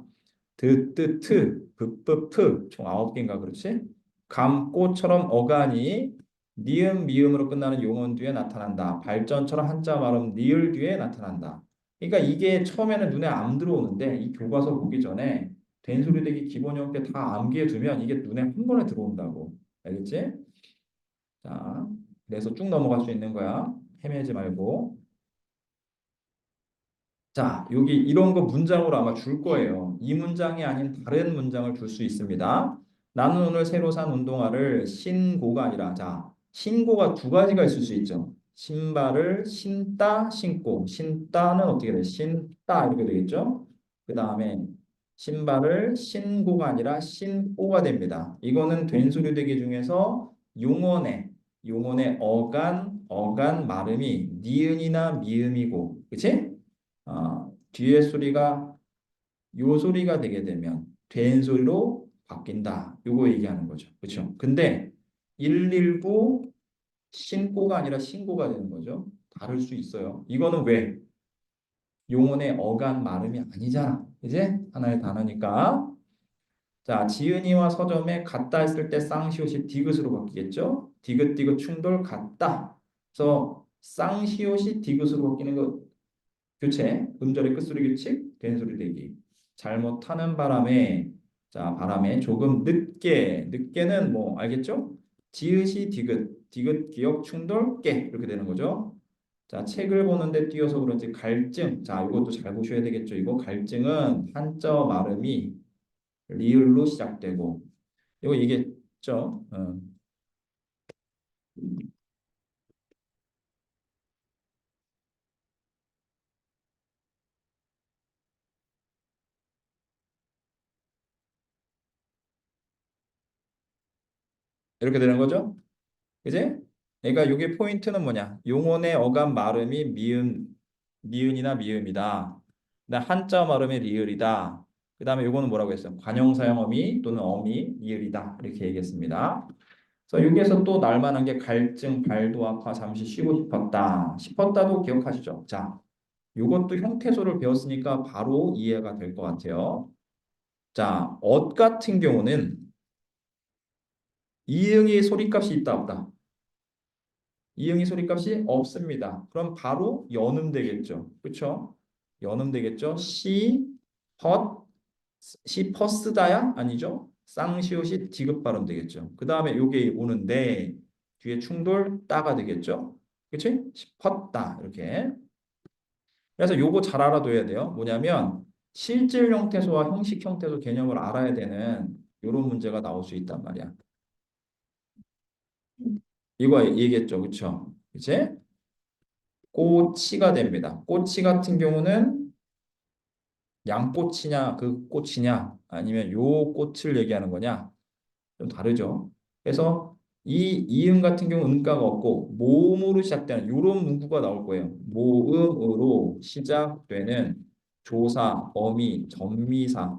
드, 뜨, 트, 브, 뿌, 프 총 9개인가 그렇지? 감꽃처럼 어간이 니은, 미음으로 끝나는 용언 뒤에 나타난다. 발전처럼 한자 발음 니을 뒤에 나타난다. 그러니까 이게 처음에는 눈에 안 들어오는데 이 교과서 보기 전에 된소리 되기 기본 형태 다 암기해 두면 이게 눈에 한 번에 들어온다고. 알겠지? 자, 그래서 쭉 넘어갈 수 있는 거야. 헤매지 말고. 자, 여기 이런 거 문장으로 아마 줄 거예요. 이 문장이 아닌 다른 문장을 줄 수 있습니다. 나는 오늘 새로 산 운동화를 신고가 아니라, 자, 신고가 두 가지가 있을 수 있죠. 신발을 신다, 신고. 신다는 어떻게 돼? 신다 이렇게 되겠죠? 그 다음에 신발을 신고가 아니라 신고가 됩니다. 이거는 된소리 되기 중에서 용언의 어간 발음이 니은이나 미음이고, 그치? 뒤에 소리가 요 소리가 되게 되면 된 소리로 바뀐다. 요거 얘기하는 거죠. 그렇죠? 근데 119 신고가 아니라 신고가 되는 거죠. 다를 수 있어요. 이거는 왜? 용언의 어간 발음이 아니잖아. 이제 하나의 단어니까. 자, 지은이와 서점에 같다 했을 때 쌍시옷이 디귿으로 바뀌겠죠? 디귿 충돌 같다. 그래서 쌍시옷이 디귿으로 바뀌는 거 교체, 음절의 끝소리 규칙, 된소리 대기. 잘못하는 바람에, 자, 바람에 조금 늦게는 뭐, 알겠죠? 지읒이 디귿 기억 충돌, 깨. 이렇게 되는 거죠. 자, 책을 보는데 띄어서 그런지 갈증. 자, 이것도 잘 보셔야 되겠죠. 이거 갈증은 한자어 발음이 리을로 시작되고, 이거 얘기했죠. 이렇게 되는 거죠. 그지? 그러니까 이게 포인트는 뭐냐? 용언의 어감 발음이 미은이나 미음이다. 그다음 한자 발음이 리을이다. 그다음에 요거는 뭐라고 했어요? 관용사용 어미 또는 어미 리을이다. 이렇게 얘기했습니다. 그래서 여기에서 또 날만한 게 갈증, 발도 아파, 잠시 쉬고 싶었다. 싶었다도 기억하시죠? 자, 요것도 형태소를 배웠으니까 바로 이해가 될 것 같아요. 자, 엇 같은 경우는 이응의 소리값이 있다 없다. 이응의 소리값이 없습니다. 그럼 바로 연음 되겠죠. 그렇죠? 연음 되겠죠. 헛, 퍼스다야? 아니죠. 쌍시옷이 디귿 발음 되겠죠. 그 다음에 요게 오는데 뒤에 충돌 따가 되겠죠. 그치? 싶었다 이렇게. 그래서 요거 잘 알아둬야 돼요. 뭐냐면 실질 형태소와 형식 형태소 개념을 알아야 되는 요런 문제가 나올 수 있단 말이야. 이거 얘기했죠. 그쵸? 이제 꼬치가 됩니다. 꼬치 같은 경우는 양꼬치냐 그 꼬치냐 아니면 요 꽃을 얘기하는 거냐 좀 다르죠. 그래서 이 이음 같은 경우 음가가 없고 모음으로 시작되는 요런 문구가 나올 거예요. 모음으로 시작되는 조사, 어미, 전미사,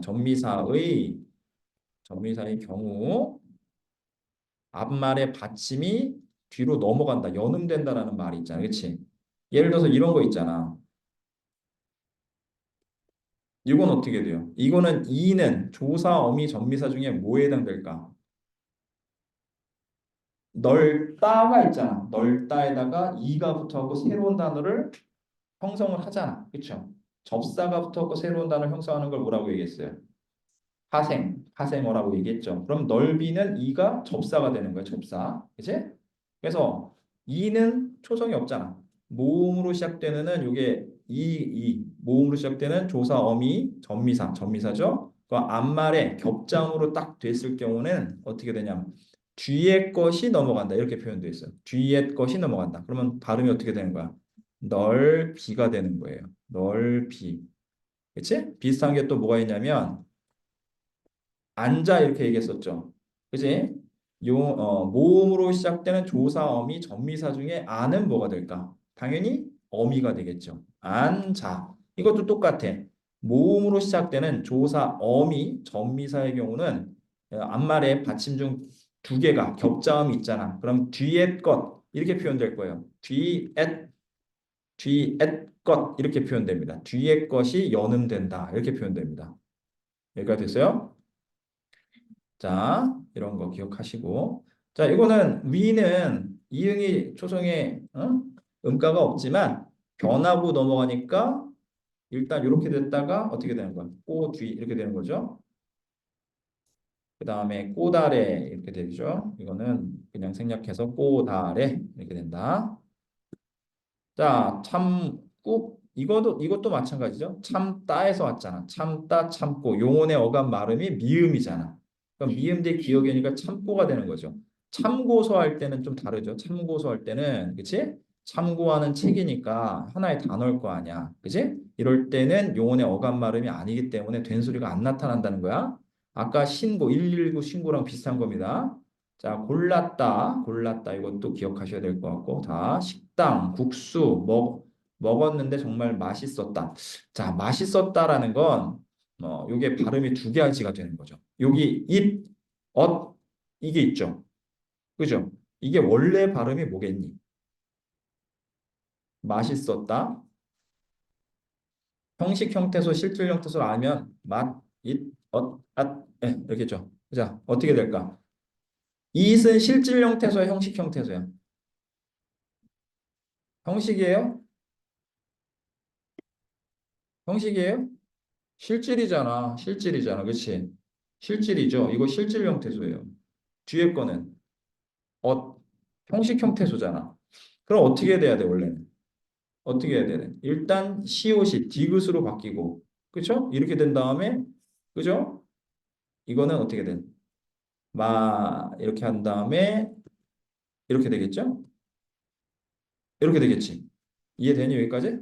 전미사의 경우 앞말의 받침이 뒤로 넘어간다, 연음된다라는 말이 있잖아, 그렇지? 예를 들어서 이런 거 있잖아. 이건 어떻게 돼요? 이거는 이는, 는, 조, 사, 어미, 전미사 중에 뭐에 해당될까? 넓다가 있잖아. 넓다에다가 이가 붙어갖고 새로운 단어를 형성을 하잖아. 그쵸? 접사가 붙어갖고 새로운 단어를 형성하는 걸 뭐라고 얘기했어요? 파생어라고 얘기했죠. 그럼 넓이는 이가 접사가 되는 거야, 접사. 그치? 그래서 이는 초성이 없잖아. 모음으로 시작되는 요게 모음으로 시작되는 조사, 어미, 전미사죠. 그 앞말에 겹장으로 딱 됐을 경우는 어떻게 되냐면 뒤에 것이 넘어간다. 이렇게 표현되어 있어요. 뒤에 것이 넘어간다. 그러면 발음이 어떻게 되는 거야? 넓이가 되는 거예요. 넓이. 그치? 비슷한 게 또 뭐가 있냐면 앉아 이렇게 얘기했었죠. 그지? 모음으로 시작되는 조사, 어미, 전미사 중에 안은 뭐가 될까? 당연히 어미가 되겠죠. 앉아. 이것도 똑같아. 모음으로 시작되는 조사, 어미, 전미사의 경우는 앞말에 받침 중 두 개가 겹자음이 있잖아. 그럼 뒤에 것 이렇게 표현될 거예요. 뒤에 것 이렇게 표현됩니다. 뒤에 것이 연음된다. 이렇게 표현됩니다. 여기까지 됐어요? 자, 이런 거 기억하시고. 자, 이거는 위는 이응이 초성에 음가가 없지만 변하고 넘어가니까 일단 이렇게 됐다가 어떻게 되는 거야? 꼬 뒤 이렇게 되는 거죠. 그 다음에 꼬다래 이렇게 되죠. 이거는 그냥 생략해서 꼬다래 이렇게 된다. 자, 참고 이것도 마찬가지죠. 참다에서 왔잖아. 참다, 참고 용언의 어감 발음이 미음이잖아. 그럼 미음 대 기억이니까 참고가 되는 거죠. 참고서 할 때는 좀 다르죠. 참고서 할 때는 그치? 참고하는 책이니까 하나의 단어일 거 아니야. 그치? 이럴 때는 용언의 어감 발음이 아니기 때문에 된소리가 안 나타난다는 거야. 아까 신고 119 신고랑 비슷한 겁니다. 자, 골랐다. 이것도 기억하셔야 될 것 같고. 다 식당, 국수 먹었는데 정말 맛있었다. 자, 맛있었다라는 건 요게 발음이 두 가지가 되는 거죠. 여기 이게 있죠. 그죠? 이게 원래 발음이 뭐겠니? 맛있었다. 형식 형태소, 실질 형태소를 알면 이렇게죠. 자, 어떻게 될까? 이은 실질 형태소야, 형식 형태소야? 형식이에요? 형식이에요? 실질이잖아. 그치? 실질이죠. 이거 실질 형태소예요. 뒤에 거는 어, 형식 형태소잖아. 그럼 어떻게 돼야 돼, 원래는? 어떻게 해야 돼? 일단 시옷이 디귿으로 바뀌고, 그쵸? 이렇게 된 다음에, 그죠? 이거는 어떻게 돼? 이렇게 한 다음에 이렇게 되겠죠? 이렇게 되겠지. 이해되니, 여기까지?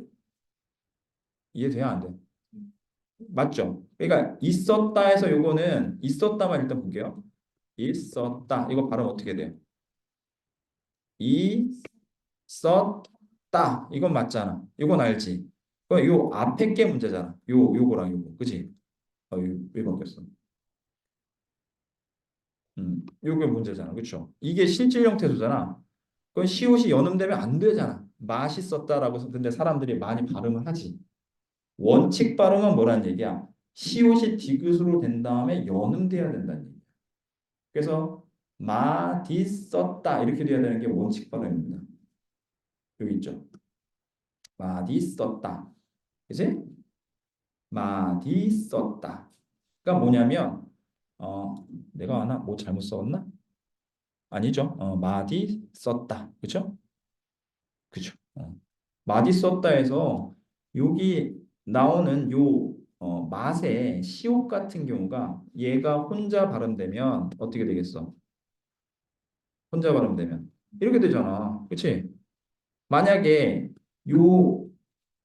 이해돼야 안 돼? 맞죠? 그러니까 있었다 해서 요거는 있었다만 일단 볼게요. 있었다. 이거 발음 어떻게 돼요? 있었다. 이건 맞잖아. 이건 알지. 그럼 요 앞에 게 문제잖아. 요거랑 요거. 그지? 왜 바뀌었어? 요게 문제잖아. 그쵸? 이게 실질 형태소잖아. 그건 시옷이 연음되면 안 되잖아. 맛있었다라고 해서 근데 사람들이 많이 발음을 하지. 원칙 발음은 뭐라는 얘기야? 시옷이 디귿으로 된 다음에 연음돼야 된다는 얘기야. 그래서 맛있었다 이렇게 돼야 되는 게 원칙 발음입니다. 여기 있죠. 맛있었다. 그지? 맛있었다. 그러니까 뭐냐면 내가 하나 뭐 잘못 써왔나? 아니죠. 맛있었다. 그죠? 그죠? 맛있었다 해서 여기 나오는 요 맛의 시옷 같은 경우가 얘가 혼자 발음되면 어떻게 되겠어? 혼자 발음되면 이렇게 되잖아. 그치? 만약에 요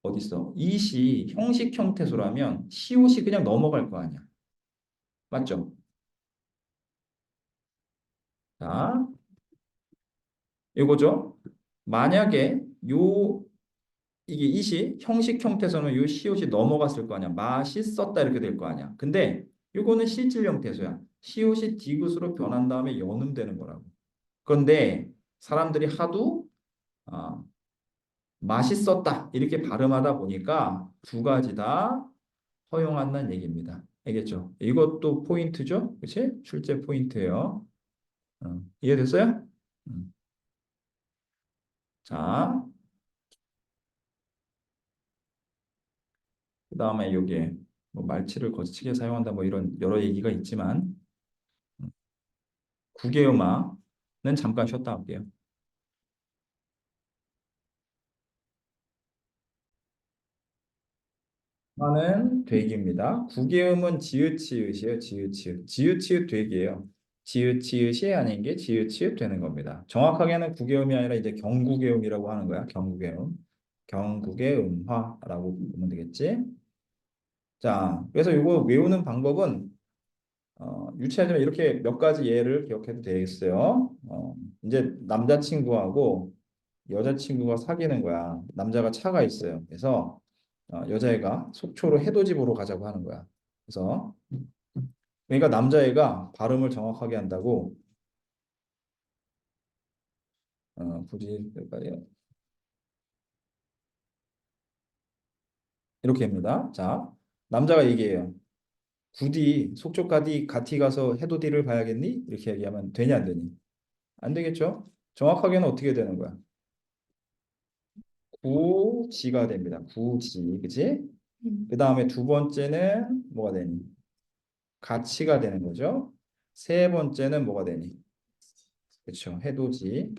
어디 있어? 이시 형식 형태소라면 시옷이 그냥 넘어갈 거 아니야. 맞죠? 자, 이거죠. 만약에 요 이게 이시 형식 형태에서는 요 시옷이 넘어갔을 거 아니야. 맛있었다 이렇게 될 거 아니야. 근데 요거는 실질 형태소야. 시옷이 디귿으로 변한 다음에 연음되는 거라고. 그런데 사람들이 하도 아, 맛있었다 이렇게 발음하다 보니까 두 가지 다 허용한다는 얘기입니다. 알겠죠? 이것도 포인트죠? 그치? 출제 포인트예요. 이해됐어요? 음. 자, 그다음에 여기에 뭐 말치를 거치게 사용한다 뭐 이런 여러 얘기가 있지만 음, 국외음악은 잠깐 쉬었다 할게요. 하는 되기입니다. 국외음은 지읒지읒이에요. 지읒지읒. 지읒지읒 되기예요. 지읒지읒이 아닌 게 지읒지읒 되는 겁니다. 정확하게는 국외음이 아니라 이제 경국외음이라고 하는 거야. 경국외음. 경국의 음화라고 보면 되겠지. 자, 그래서 이거 외우는 방법은 유치하지만 이렇게 몇 가지 예를 기억해도 되겠어요. 이제 남자친구하고 여자친구가 사귀는 거야. 남자가 차가 있어요. 그래서 여자애가 속초로 해돋이 보러 가자고 하는 거야. 그래서 그러니까 남자애가 발음을 정확하게 한다고 굳이 이렇게 합니다. 자, 남자가 얘기해요. 부디 속초까지 같이 가서 해돋이를 봐야겠니? 이렇게 얘기하면 되냐 안 되니? 안 되겠죠? 정확하게는 어떻게 되는 거야? 구지가 됩니다. 구지, 그치? 그 다음에 두 번째는 뭐가 되니? 가치가 되는 거죠. 세 번째는 뭐가 되니? 그렇죠. 해돋이,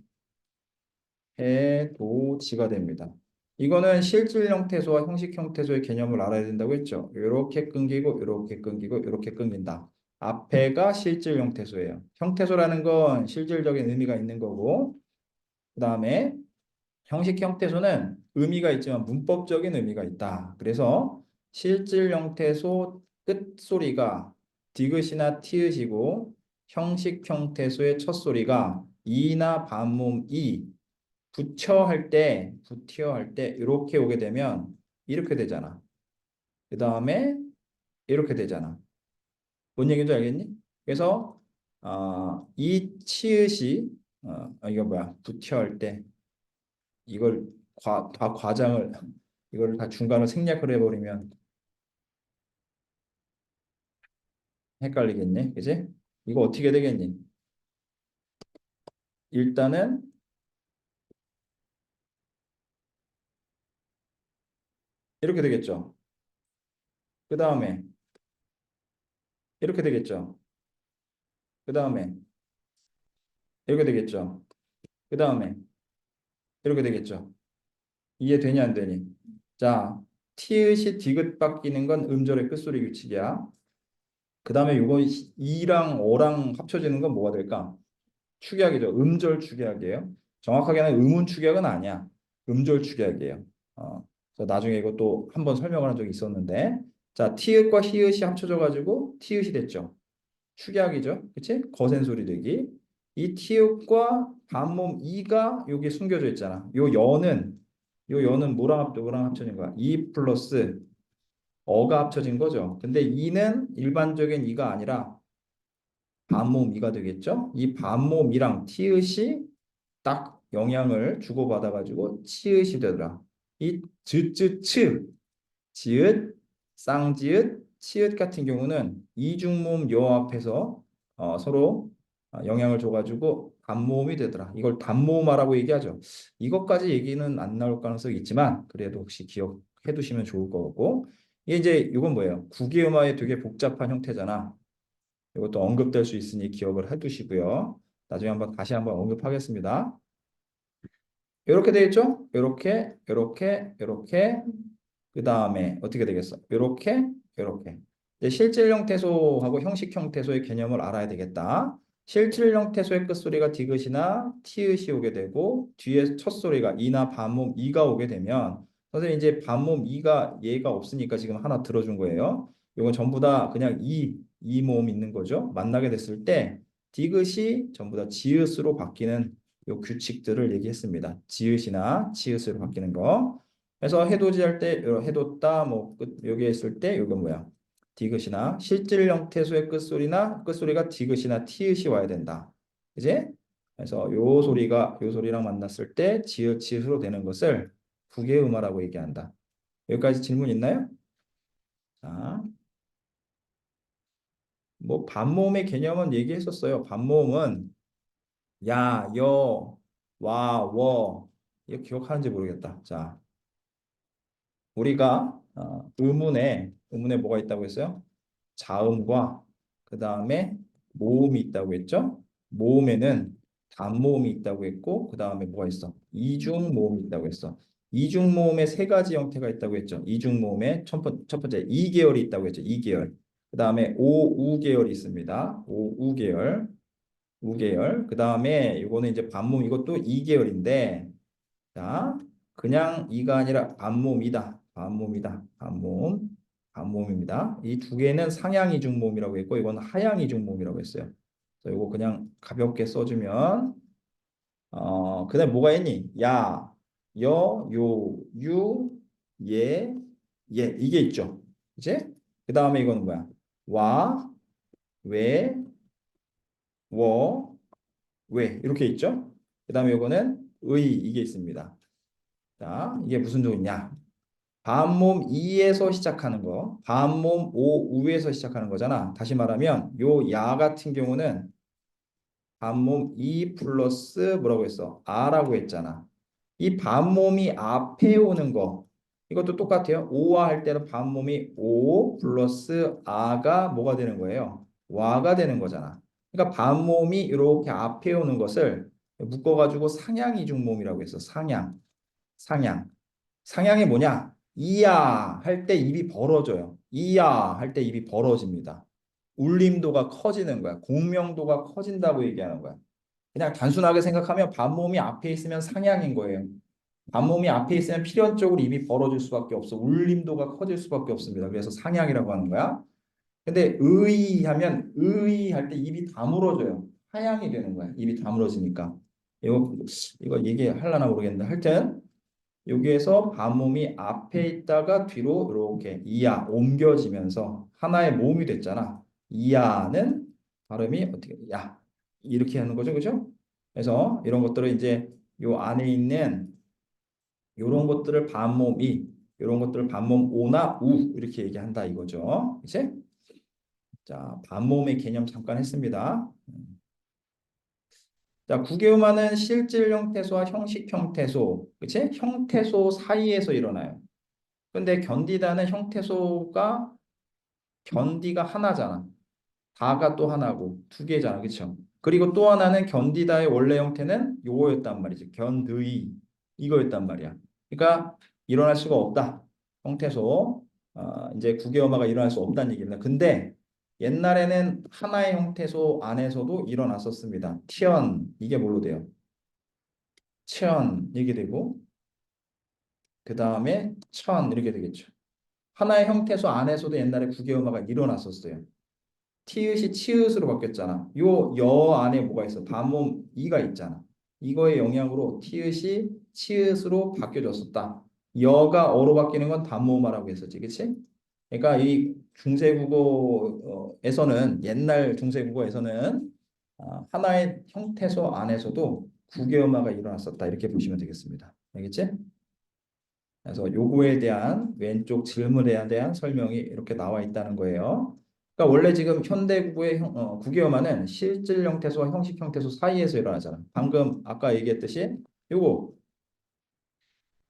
해돋이가 됩니다. 이거는 실질 형태소와 형식 형태소의 개념을 알아야 된다고 했죠. 이렇게 끊기고, 이렇게 끊기고, 이렇게 끊긴다. 앞에가 실질 형태소예요. 형태소라는 건 실질적인 의미가 있는 거고, 그 다음에 형식 형태소는 의미가 있지만 문법적인 의미가 있다. 그래서 실질 형태소 끝소리가 디귿이나 티읕이고 형식 형태소의 첫 소리가 이나 반몸 이 붙여 할 때 이렇게 오게 되면 이렇게 되잖아. 그 다음에 이렇게 되잖아. 뭔 얘기인지 알겠니? 그래서 이 치읓이 이거 뭐야? 붙여 할 때 이걸 다 과장을 이걸 다 중간을 생략을 해버리면 헷갈리겠네, 그지? 이거 어떻게 되겠니? 일단은 이렇게 되겠죠. 그 다음에 이렇게 되겠죠. 그 다음에 이렇게 되겠죠. 그 다음에 이렇게 되겠죠. 이해되냐 안 되니? 자, 티읕이 디귿 바뀌는 건 음절의 끝소리 규칙이야. 그 다음에 요거 이랑 어랑 합쳐지는 건 뭐가 될까? 축약이죠. 음절 축약이에요. 정확하게는 음운 축약은 아니야. 음절 축약이에요. 그래서 나중에 이것도 한번 설명을 한 적이 있었는데, 자, 티읕과 히읗이 합쳐져 가지고 티읕이 됐죠. 축약이죠. 그치? 거센 소리 되기. 이 티읕과 반몸 이가 여기 숨겨져 있잖아. 요 여는 뭐랑 합쳐진 거야? 이 플러스 어가 합쳐진 거죠. 근데 이는 일반적인 이가 아니라 반몸 이가 되겠죠? 이 반몸이랑 티읕이 딱 영향을 주고받아 가지고 치읓이 되더라. 이 즈쯔츠 지읒 쌍지읒 치읓 같은 경우는 이중모음 여 앞에서 서로 영향을 줘가지고 단모음이 되더라. 이걸 단모음화라고 얘기하죠. 이것까지 얘기는 안 나올 가능성이 있지만 그래도 혹시 기억해 두시면 좋을 거고 이게 이제 이건 뭐예요? 국이음화의 되게 복잡한 형태잖아. 이것도 언급될 수 있으니 기억을 해 두시고요. 나중에 한번 다시 한번 언급하겠습니다. 이렇게 돼 있죠? 이렇게, 이렇게, 이렇게. 그 다음에 어떻게 되겠어? 이렇게, 이렇게. 이제 실질형 태소하고 형식형 태소의 개념을 알아야 되겠다. 실질형 태소의 끝소리가 디귿이나 티읕이 오게 되고 뒤에 첫 소리가 이나 반몸 이가 오게 되면 선생님 이제 반몸 이가 얘가 없으니까 지금 하나 들어준 거예요. 이건 전부 다 그냥 이 모음 있는 거죠. 만나게 됐을 때 디귿이 전부 다 지읒으로 바뀌는 요 규칙들을 얘기했습니다. 지읒이나 치읒으로 바뀌는 거. 그래서 해돋이 할 때 해돋다 뭐 여기에 있을 때 이건 뭐야? 디귿이나 실질 형태소의 끝소리가 디귿이나 티읕이 와야 된다. 그지? 그래서 요 소리랑 만났을 때 지읒 치읒으로 되는 것을 부계음화라고 얘기한다. 여기까지 질문 있나요? 자, 뭐 반모음의 개념은 얘기했었어요. 반모음은 야, 여, 와, 워. 이거 기억하는지 모르겠다. 자, 우리가 의문에 뭐가 있다고 했어요? 자음과 그 다음에 모음이 있다고 했죠? 모음에는 단모음이 있다고 했고 그 다음에 뭐가 있어? 이중모음이 있다고 했어. 이중모음의 세 가지 형태가 있다고 했죠. 이중모음의 첫 번째 이계열이 있다고 했죠. 이계열. 그 다음에 오우계열이 있습니다. 오우계열. 우계열. 그 다음에 이거는 이제 반모음 이것도 이계열인데 자, 그냥 이가 아니라 반모음이다. 반모음이다. 반모음. 반모음입니다. 이 두 개는 상향 이중모음이라고 했고 이건 하향 이중모음이라고 했어요. 그래서 이거 그냥 가볍게 써주면 그다음에 뭐가 있니? 야, 여, 요, 유, 예, 예 이게 있죠. 이제 그 다음에 이거는 뭐야? 와, 왜, 워, 왜 이렇게 있죠. 그 다음에 이거는 의 이게 있습니다. 자, 이게 무슨 종이냐? 반몸 이에서 시작하는 거, 반몸 오 우에서 시작하는 거잖아. 다시 말하면 요 야 같은 경우는 반몸 이 플러스 뭐라고 했어? 아라고 했잖아. 이 반몸이 앞에 오는 거 이것도 똑같아요. 오와 할 때는 반몸이 오 플러스 아가 뭐가 되는 거예요? 와가 되는 거잖아. 그러니까 반몸이 이렇게 앞에 오는 것을 묶어가지고 상향 이중모음이라고 했어. 상향, 상향. 상향이 뭐냐? 이야 할 때 입이 벌어져요. 이야 할 때 입이 벌어집니다. 울림도가 커지는 거야. 공명도가 커진다고 얘기하는 거야. 그냥 단순하게 생각하면 반몸이 앞에 있으면 상향인 거예요. 반몸이 앞에 있으면 필연적으로 입이 벌어질 수밖에 없어. 울림도가 커질 수밖에 없습니다. 그래서 상향이라고 하는 거야. 근데 의하면 의할 때 입이 다물어져요. 하향이 되는 거야. 입이 다물어지니까. 이거 얘기하려나 모르겠는데 하여튼 여기에서 반몸이 앞에 있다가 뒤로 이렇게 이야 옮겨지면서 하나의 모음이 됐잖아. 이야는 발음이 어떻게 야 이렇게 하는 거죠, 그죠? 그래서 이런 것들을 이제 요 안에 있는 이런 것들을 반몸 이 이런 것들을 반몸 오나 우 이렇게 얘기한다 이거죠. 이제 자 반몸의 개념 잠깐 했습니다. 자, 국유만은 실질 형태소와 형식 형태소, 그치? 형태소 사이에서 일어나요. 근데 견디다는 형태소가 견디가 하나잖아. 다가 또 하나고 두 개잖아. 그쵸? 그리고 또 하나는 견디다의 원래 형태는 요거였단 말이지. 견드이 이거였단 말이야. 그러니까 일어날 수가 없다. 형태소. 이제 국유엄마가 일어날 수 없다는 얘기입니다. 근데 옛날에는 하나의 형태소 안에서도 일어났었습니다. 티언 이게 뭘로 돼요? 치언 이게 되고 그 다음에 천 이렇게 되겠죠. 하나의 형태소 안에서도 옛날에 국유엄마가 일어났었어요. 티읕이 치읓으로 바뀌었잖아. 요 여 안에 뭐가 있어? 반몸 이가 있잖아. 이거의 영향으로 티읕이 치읓으로 바뀌어졌었다. 여가 어로 바뀌는 건 단모음화라고 했었지, 그치? 그러니까 이 중세국어에서는 옛날 중세국어에서는 하나의 형태소 안에서도 국유엄마가 일어났었다 이렇게 보시면 되겠습니다. 알겠지? 그래서 요거에 대한 왼쪽 질문에 대한 설명이 이렇게 나와 있다는 거예요. 그러니까 원래 지금 현대국어의 국유어만은 실질 형태소와 형식 형태소 사이에서 일어나잖아. 방금 아까 얘기했듯이 요거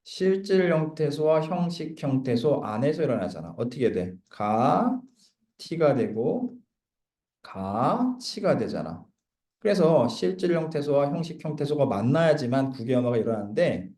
실질 형태소와 형식 형태소 안에서 일어나잖아. 어떻게 돼? 가, 티가 되고 가, 치가 되잖아. 그래서 실질 형태소와 형식 형태소가 만나야지만 국유어가 일어나는데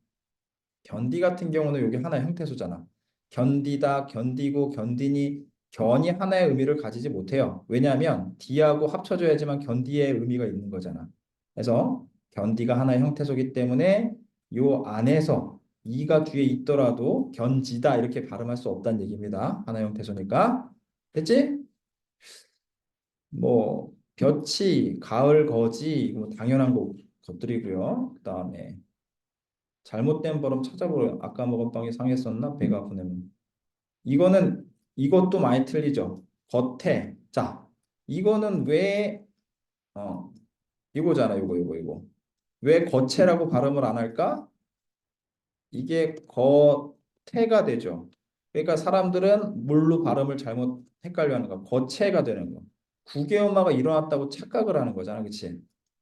견디 같은 경우는 이게 하나의 형태소잖아. 견디다, 견디고, 견디니, 견이 하나의 의미를 가지지 못해요. 왜냐하면 디하고 합쳐져야지만 견디의 의미가 있는 거잖아. 그래서 견디가 하나의 형태소이기 때문에 요 안에서 이가 뒤에 있더라도 견지다 이렇게 발음할 수 없다는 얘기입니다. 하나의 형태소니까. 됐지? 뭐 볕이 가을 거지 이거 당연한 것들이고요. 그다음에 잘못된 버릇 찾아보려. 아까 먹은 빵이 상했었나? 배가 아프네면. 이거는 이것도 많이 틀리죠. 겉에. 자, 이거는 왜 이거잖아. 이거. 왜 겉에라고 발음을 안 할까? 이게 겉에가 되죠. 그러니까 사람들은 물로 발음을 잘못 헷갈려 하는 거. 겉에가 되는 거. 국외음화가 일어났다고 착각을 하는 거잖아. 그치?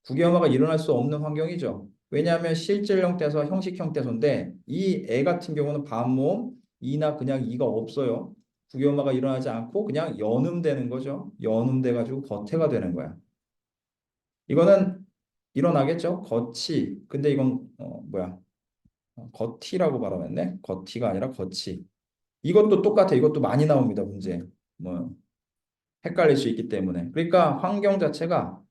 국유화가 일어날 수 없는 환경이죠. 왜냐하면 실질형 태소, 형식형 태소인데 이 애 같은 경우는 반모음 이나 그냥 이가 없어요. 국유화가 일어나지 않고 그냥 연음되는 거죠. 연음돼 가지고 겉해가 되는 거야. 이거는 일어나겠죠. 겉이. 근데 이건 뭐야? 겉이라고 발음했네. 겉이가 아니라 겉이. 이것도 똑같아. 이것도 많이 나옵니다. 문제. 뭐 헷갈릴 수 있기 때문에. 그러니까 환경 자체가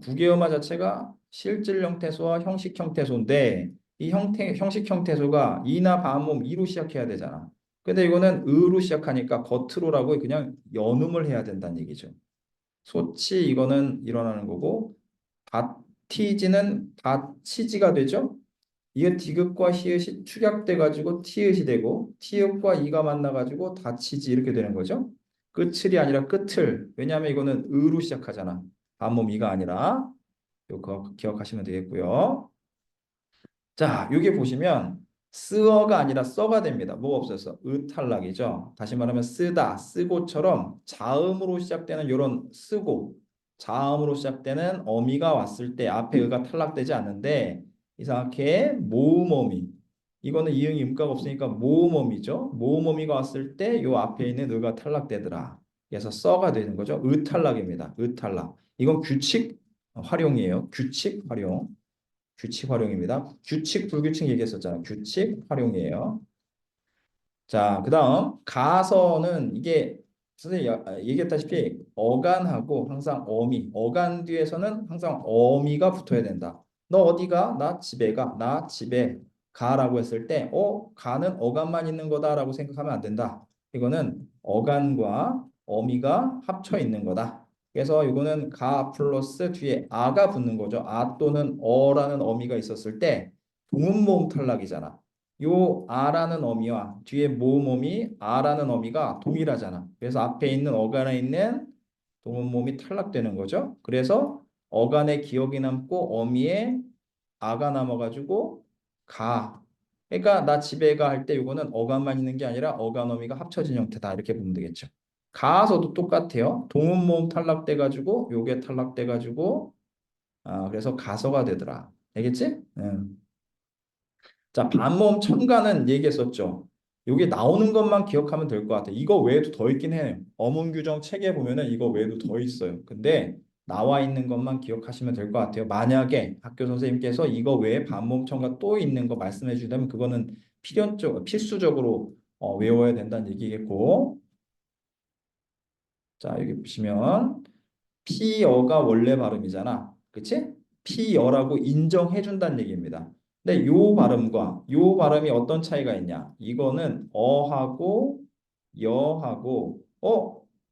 국외음화 자체가 실질형 태소와 형식형 태소인데 이 형식형 태소가 이나 반모음 이로 시작해야 되잖아. 근데 이거는 으로 시작하니까 겉으로라고 그냥 연음을 해야 된다는 얘기죠. 소치 이거는 일어나는 거고 다티지는 다치지가 되죠. 이게 디귿과 히읗이 축약돼 가지고 티읕이 되고 티읕과 이가 만나 가지고 다치지 이렇게 되는 거죠. 끝을이 아니라 끝을. 왜냐하면 이거는 으로 시작하잖아. 반모음 이가 아니라. 이거 기억하시면 되겠고요. 자, 여기 보시면 쓰어가 아니라 써가 됩니다. 뭐가 없어서 탈락이죠. 다시 말하면 쓰다, 쓰고처럼 자음으로 시작되는 이런 쓰고 자음으로 시작되는 어미가 왔을 때 앞에 의가 탈락되지 않는데 이상하게 모음어미 이거는 이응이 음가가 없으니까 모음어미죠. 모음어미가 왔을 때 요 앞에 있는 의가 탈락되더라. 그래서 써가 되는 거죠. 탈락입니다. 탈락. 이건 규칙 활용이에요. 규칙 활용. 규칙 활용입니다. 규칙, 불규칙 얘기했었잖아요. 규칙 활용이에요. 자, 그 다음 가서는 이게 선생님이 얘기했다시피 어간하고 항상 어미, 어간 뒤에서는 항상 어미가 붙어야 된다. 너 어디 가? 나 집에 가. 나 집에 가라고 했을 때 가는 어간만 있는 거다라고 생각하면 안 된다. 이거는 어간과 어미가 합쳐 있는 거다. 그래서 이거는 가 플러스 뒤에 아가 붙는 거죠. 아 또는 어라는 어미가 있었을 때 동음모음 탈락이잖아. 요 아라는 어미와 뒤에 모음어미 아라는 어미가 동일하잖아. 그래서 앞에 있는 어간에 있는 동음모음이 탈락되는 거죠. 그래서 어간에 기억이 남고 어미에 아가 남아가지고 가. 그러니까 나 집에 가 할 때 이거는 어간만 있는 게 아니라 어간 어미가 합쳐진 형태다. 이렇게 보면 되겠죠. 가서도 똑같아요. 동음모음 탈락돼가지고 요게 탈락돼가지고 그래서 가서가 되더라. 알겠지? 응. 자, 반모음 첨가는 얘기했었죠. 여기 나오는 것만 기억하면 될 것 같아요. 이거 외에도 더 있긴 해요. 어문 규정 책에 보면은 이거 외에도 더 있어요. 근데 나와 있는 것만 기억하시면 될 것 같아요. 만약에 학교 선생님께서 이거 외에 반모음 첨가 또 있는 거 말씀해 주시면 그거는 필수적으로 외워야 된다는 얘기겠고. 자, 여기 보시면 피어가 원래 발음이잖아. 그치? 피어라고 인정해 준다는 얘기입니다. 근데 요 발음과 요 발음이 어떤 차이가 있냐? 이거는 어하고 여하고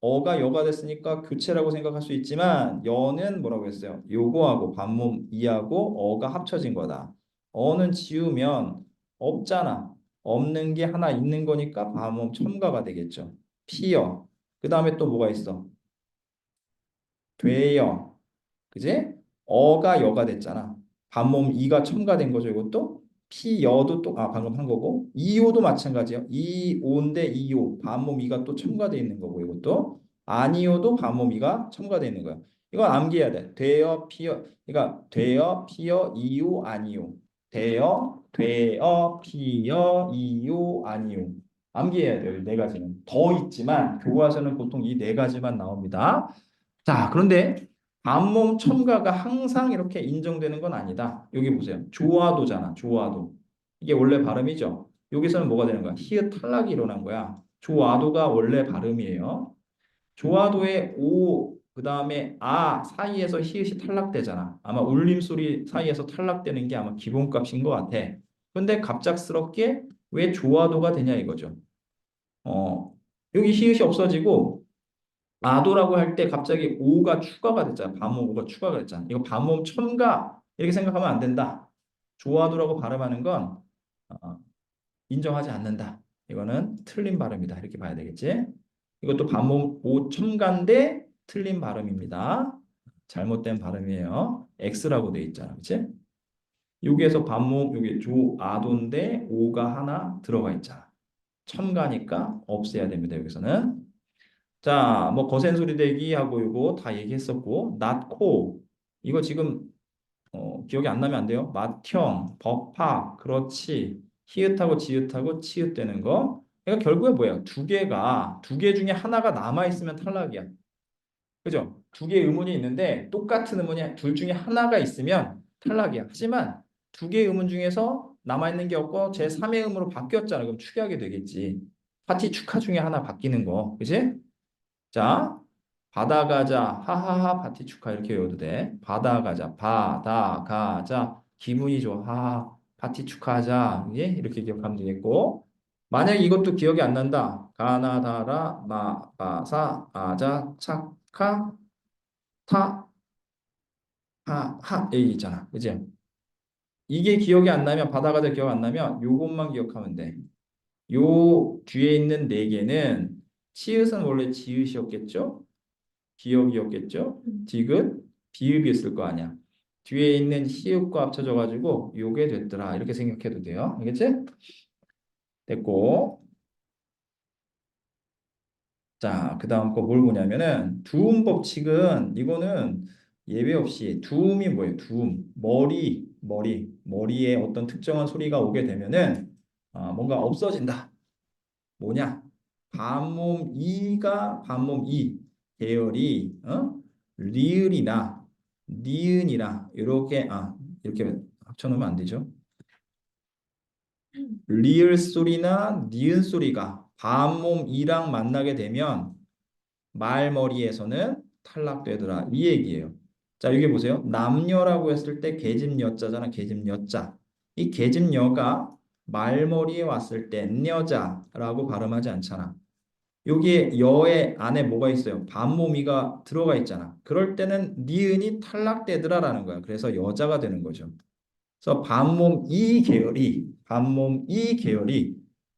어가 여가 됐으니까 교체라고 생각할 수 있지만 여는 뭐라고 했어요? 요거하고 반모음 이하고 어가 합쳐진 거다. 어는 지우면 없잖아. 없는 게 하나 있는 거니까 반모음 첨가가 되겠죠. 피어. 그 다음에 또 뭐가 있어? 되어. 그지? 어가 여가 됐잖아. 반모음 이가 첨가된 거죠. 이것도 피여도 또 방금 한 거고 이오도 마찬가지예요. 이오인데 이오 반모음 이가 또 첨가돼 있는 거고 이것도 아니오도 반모음 이가 첨가돼 있는 거야. 이건 암기해야 돼. 되어 피어 그러니까 되어 피어 이오 아니오 되어 피어 이오 아니오 암기해야 돼요. 이 네 가지는 더 있지만 교과서는 보통 이 네 가지만 나옵니다. 자, 그런데 암몸 첨가가 항상 이렇게 인정되는 건 아니다. 여기 보세요. 조화도잖아. 조화도. 이게 원래 발음이죠. 여기서는 뭐가 되는 거야? 히읗 탈락이 일어난 거야. 조화도가 원래 발음이에요. 조화도의 오, 그 다음에 아 사이에서 히읗이 탈락되잖아. 아마 울림소리 사이에서 탈락되는 게 아마 기본값인 것 같아. 근데 갑작스럽게 왜 조화도가 되냐 이거죠. 어, 여기 히읗이 없어지고 아도라고 할 때 갑자기 오가 추가가 됐잖아. 반모음 오가 추가가 됐잖아. 이거 반모음 첨가 이렇게 생각하면 안 된다. 조아도라고 발음하는 건 어, 인정하지 않는다. 이거는 틀린 발음이다. 이렇게 봐야 되겠지? 이것도 반모음 오 첨가인데 틀린 발음입니다. 잘못된 발음이에요. X라고 돼 있잖아. 그치? 여기에서 반모음 여기 조아도인데 오가 하나 들어가 있잖아. 첨가니까 없애야 됩니다. 여기서는. 자, 뭐 거센 소리 대기 하고 이거 다 얘기했었고, 낮고 이거 지금 기억이 안 나면 안 돼요. 맏형, 법학, 그렇지. 히읗하고 지읒하고 치읒되는 거. 그러니까 결국에 뭐예요? 두 개 중에 하나가 남아 있으면 탈락이야. 그죠? 두 개의 의문이 있는데 똑같은 의문이 둘 중에 하나가 있으면 탈락이야. 하지만 두 개의 의문 중에서 남아있는 게 없고 제 3의 의문으로 바뀌었잖아. 그럼 추리하게 되겠지. 파티 축하 중에 하나 바뀌는 거. 그지? 자, 받아가자. 하하하 파티 축하 이렇게 외워도 돼. 받아가자. 받아가자. 기분이 좋아. 하하 파티 축하하자. 예? 이렇게 기억하면 되겠고. 만약 이것도 기억이 안 난다. 가나다라 마바사 아자 착하 타, 여기 있잖아. 그지? 이게 기억이 안 나면, 바다가자 기억 안 나면 요것만 기억하면 돼. 요 뒤에 있는 네 개는 치읓은 원래 지읒이었겠죠? 기억이었겠죠? 디귿, 비읍이었을 거 아니야. 뒤에 있는 히읗과 합쳐져가지고 요게 됐더라. 이렇게 생각해도 돼요. 알겠지? 됐고. 자, 그 다음 거 뭘 보냐면은 두음 법칙은 이거는 예외 없이 두음이 뭐예요? 두음. 머리에 어떤 특정한 소리가 오게 되면은 뭔가 없어진다. 뭐냐? 반몸 이 계열이 리을이나 니은이나 이렇게 합쳐놓으면 안 되죠. 리을 소리나 니은 소리가 반몸 이랑 만나게 되면 말머리에서는 탈락되더라. 이 얘기예요. 자, 여기 보세요. 남녀라고 했을 때 계집여자잖아. 계집여자. 이 계집여가 말머리에 왔을 때 녀자라고 발음하지 않잖아. 여기에 여의 안에 뭐가 있어요? 반모미가 들어가 있잖아. 그럴 때는 니은이 탈락되더라라는 거야. 그래서 여자가 되는 거죠. 그래서 반몸 이 계열이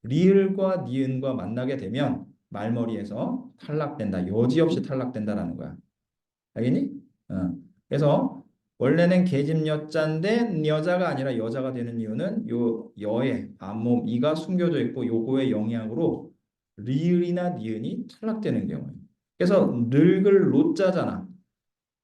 리을과 니은과 만나게 되면 말머리에서 탈락된다. 여지없이 탈락된다라는 거야. 알겠니? 그래서 원래는 계집 여자인데 여자가 아니라 여자가 되는 이유는 요 여의 반몸 이가 숨겨져 있고 요거의 영향으로 리을이나 니은이 탈락되는 경우예요. 그래서 늙을 로자잖아.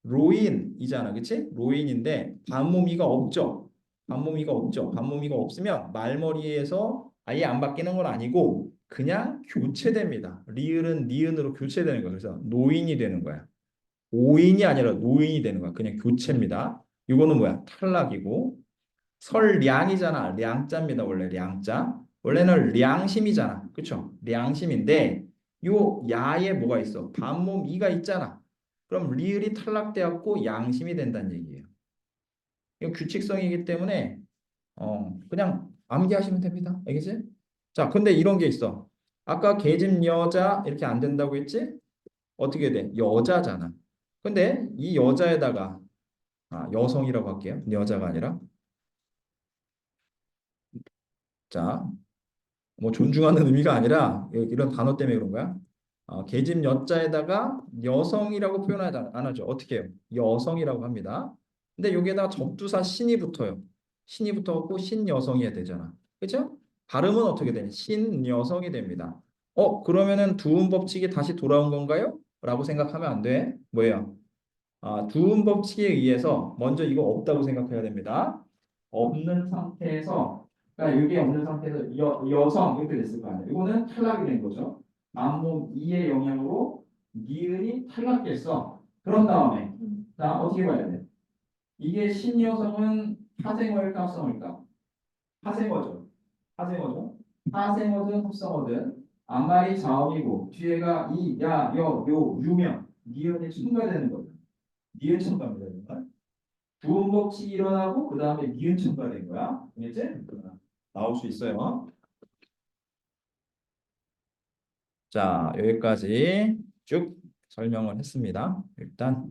로인이잖아. 그치? 로인인데 반모미가 없죠. 반모미가 없죠. 반모미가 없으면 말머리에서 아예 안 바뀌는 건 아니고 그냥 교체됩니다. 리을은 니은으로 교체되는 거야. 그래서 노인이 되는 거야. 오인이 아니라 노인이 되는 거야. 그냥 교체입니다. 이거는 뭐야? 탈락이고 설량이잖아. 량자입니다. 원래 량자. 원래는 량심이잖아. 그쵸? 량심인데 요 야에 뭐가 있어? 반몸 이가 있잖아. 그럼 리을이 탈락되었고 양심이 된다는 얘기예요. 이거 규칙성이기 때문에 그냥 암기하시면 됩니다. 알겠지? 자, 근데 이런 게 있어. 아까 계집 여자 이렇게 안 된다고 했지? 어떻게 돼? 여자잖아. 근데 이 여자에다가 여성이라고 할게요. 여자가 아니라. 자, 뭐 존중하는 의미가 아니라 이런 단어 때문에 그런 거야. 계집 여자에다가 여성이라고 표현하지 안 하죠. 어떻게 해요? 여성이라고 합니다. 근데 여기에다가 접두사 신이 붙어요. 신이 붙어갖고 신여성이 해야 되잖아. 그죠? 발음은 어떻게 되니? 신여성이 됩니다. 그러면은 두음 법칙이 다시 돌아온 건가요? 라고 생각하면 안 돼. 뭐예요? 두음 법칙에 의해서 먼저 이거 없다고 생각해야 됩니다. 없는 상태에서 그러니까 여기 없는 상태에서 여성 이렇게 됐을 거 아니에요. 이거는 탈락이 된 거죠. 만몸 2의 영향으로 니은이 탈락됐어. 그런 다음에 자 어떻게 봐야 돼? 이게 신여성은 파생어일까 합성어일까? 파생어죠. 파생어죠. 파생어든 합성어든 앞말이 자음이고 뒤에가 이, 야, 여, 요, 유명 니은이 첨가되는 거죠. 니은 첨가입니다. 두음 법칙이 일어나고 그 다음에 니은 첨가된 거야. 알겠지? 나올 수 있어요. 자, 여기까지 쭉 설명을 했습니다. 일단